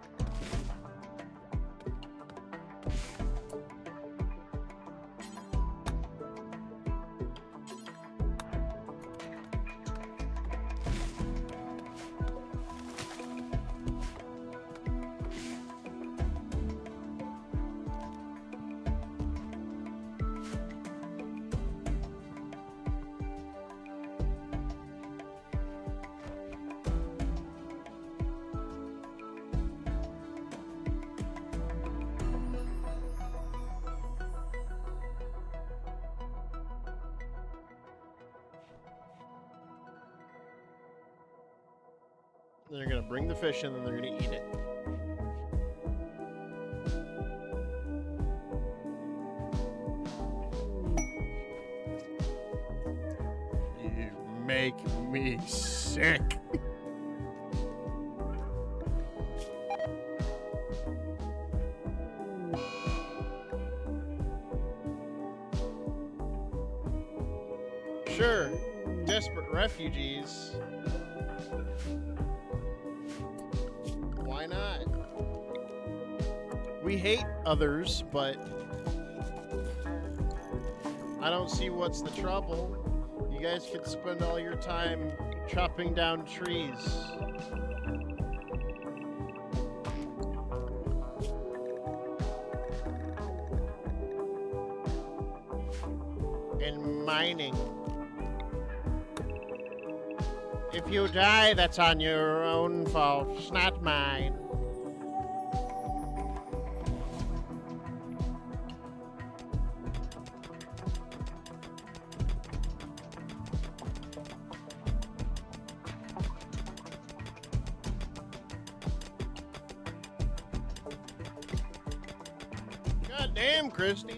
They're gonna bring the fish in and they're gonna eat it. You make me sick. Sure, desperate refugees. Why not? We hate others, but I don't see what's the trouble. You guys could spend all your time chopping down trees. And mining. If you die, that's on your own fault. It's not mine. God damn, Christy.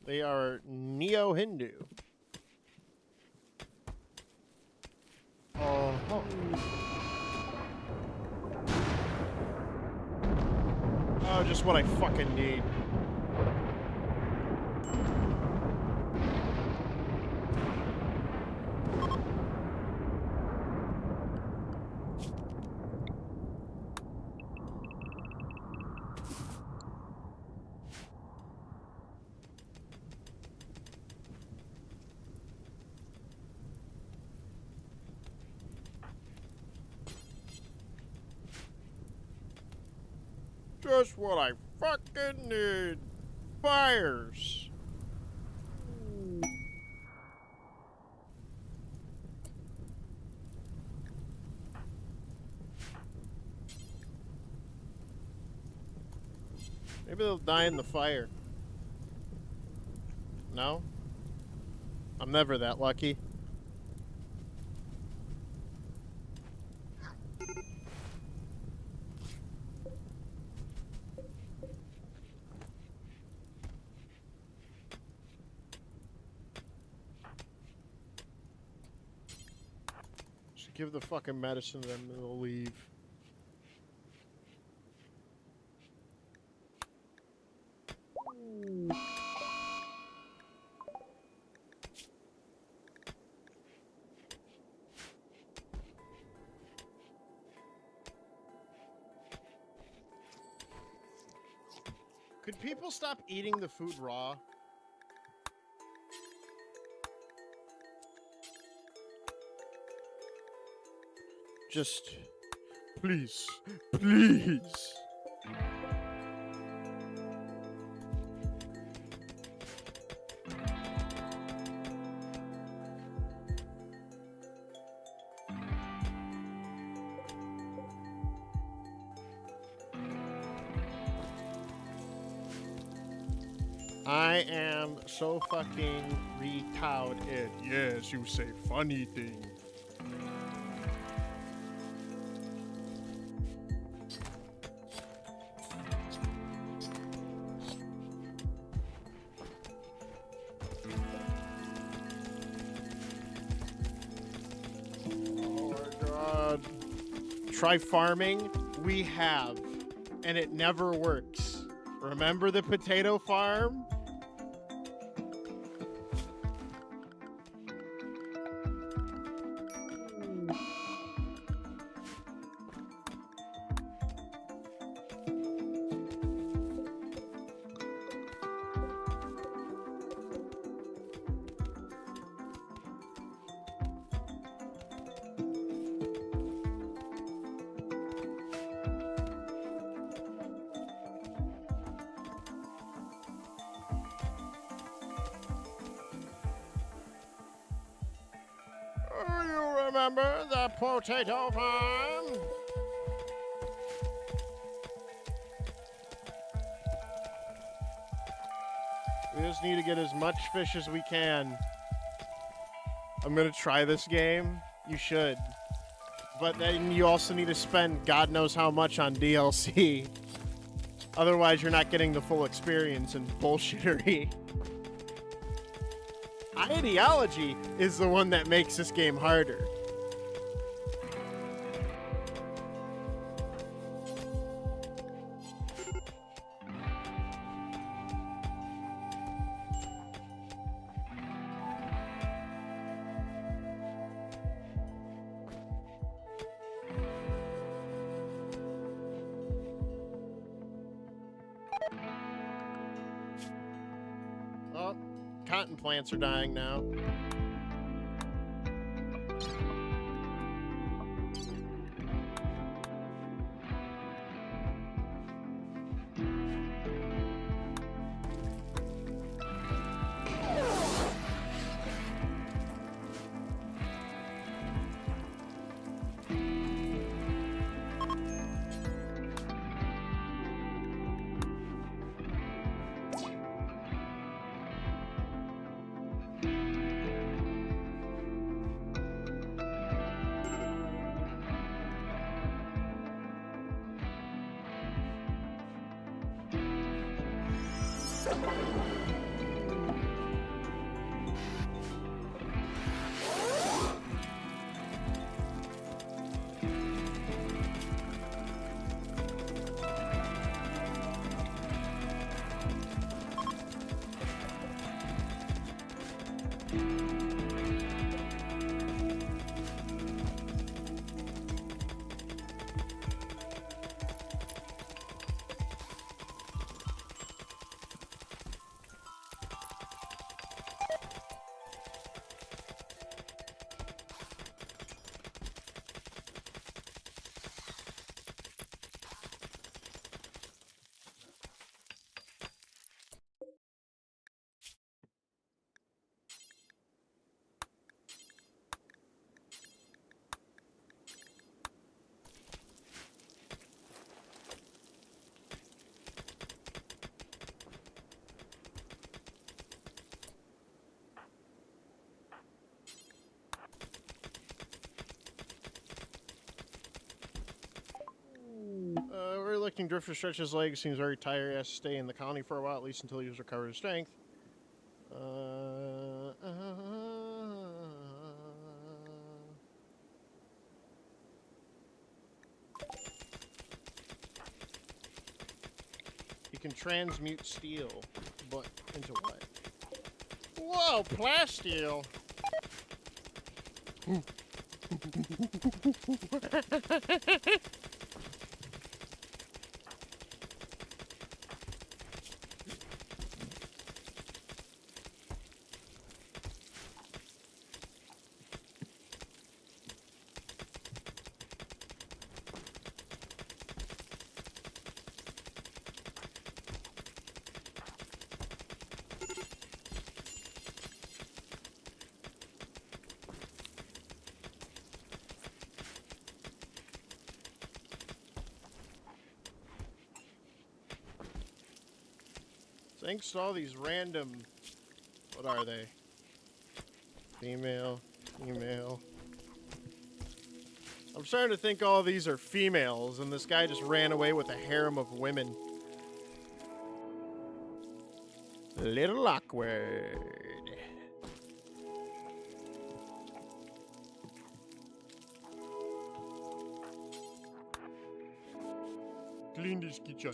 They are neo-Hindu. Oh. Oh, just what I fucking need. Just what I fucking need. Fires. Maybe they'll die in the fire. No? I'm never that lucky. Just give the fucking medicine to them and they'll leave. Could people stop eating the food raw? Just, please, please. I am so fucking retarded. Yes, you say funny thing. Oh my god. Try farming? We have. And it never works. Remember the potato farm? Oh, you remember the potato farm? We just need to get as much fish as we can. I'm gonna try this game. You should. But then you also need to spend God knows how much on DLC. Otherwise, you're not getting the full experience and bullshittery. Ideology is the one that makes this game harder. Oh, cotton plants are dying now. Expecting Drift to stretch his legs. Seems very tired. He has to stay in the colony for a while, at least until he's recovered his strength. He can transmute steel, but into what? Whoa, plasteel! Thanks to all these random... What are they? Female, female... I'm starting to think all these are females, and this guy just ran away with a harem of women. A little awkward. Clean this kitchen.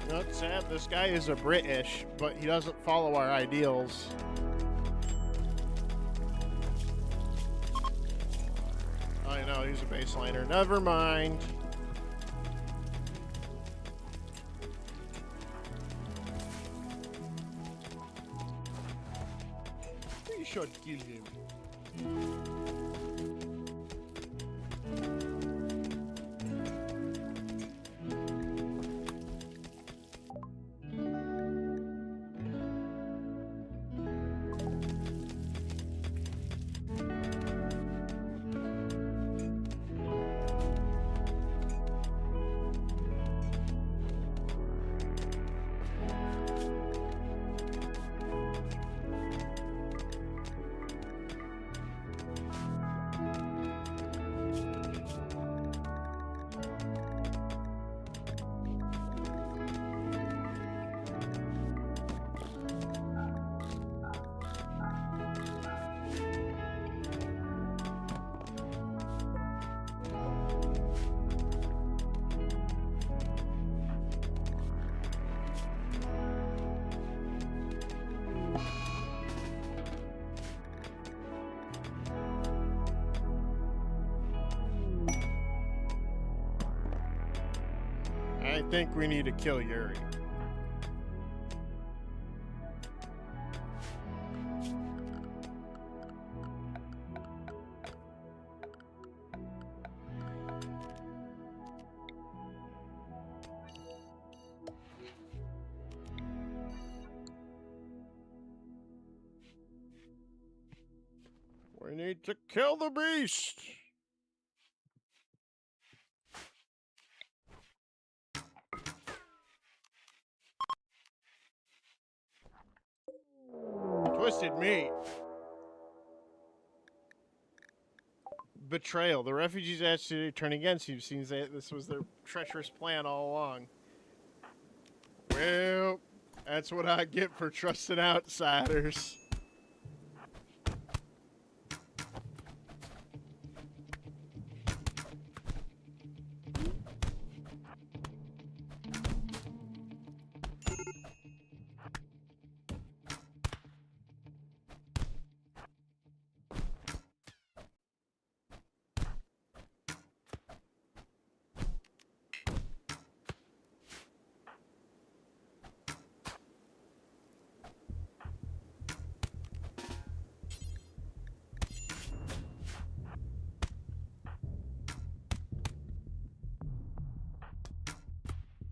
You know, it's sad. This guy is a British, but he doesn't follow our ideals. I know, he's a baseliner. Never mind. We should kill him. I think we need to kill Yuri. We need to kill the beast! Twisted meat. Betrayal. The refugees actually turn against you. Seems that this was their treacherous plan all along. Well, that's what I get for trusting outsiders.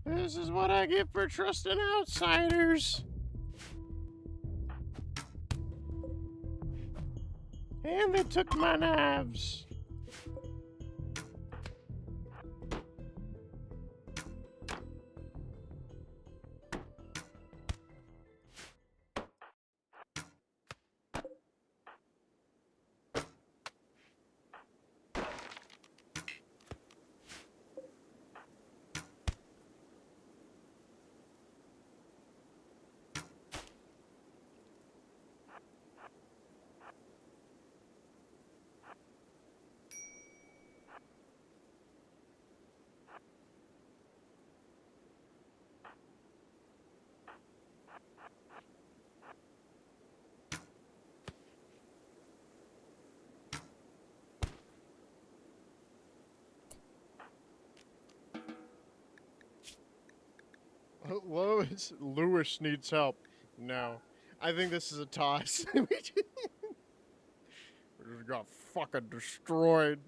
This is what I get for trusting outsiders. And they took my knives. Lewis needs help. No. I think this is a toss. We just got fucking destroyed.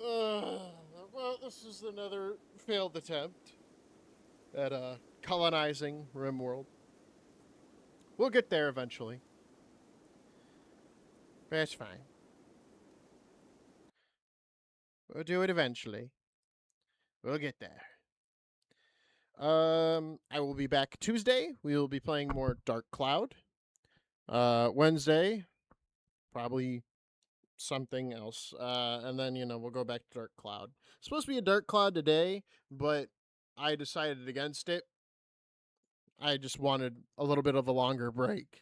Well, this is another failed attempt at colonizing Rimworld. We'll get there eventually. That's fine. We'll do it eventually. We'll get there. I will be back Tuesday. We will be playing more Dark Cloud. Wednesday, probably something else. And then, we'll go back to Dark Cloud. It's supposed to be a Dark Cloud today, but I decided against it. I just wanted a little bit of a longer break.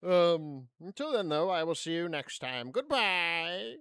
Until then, though, I will see you next time. Goodbye!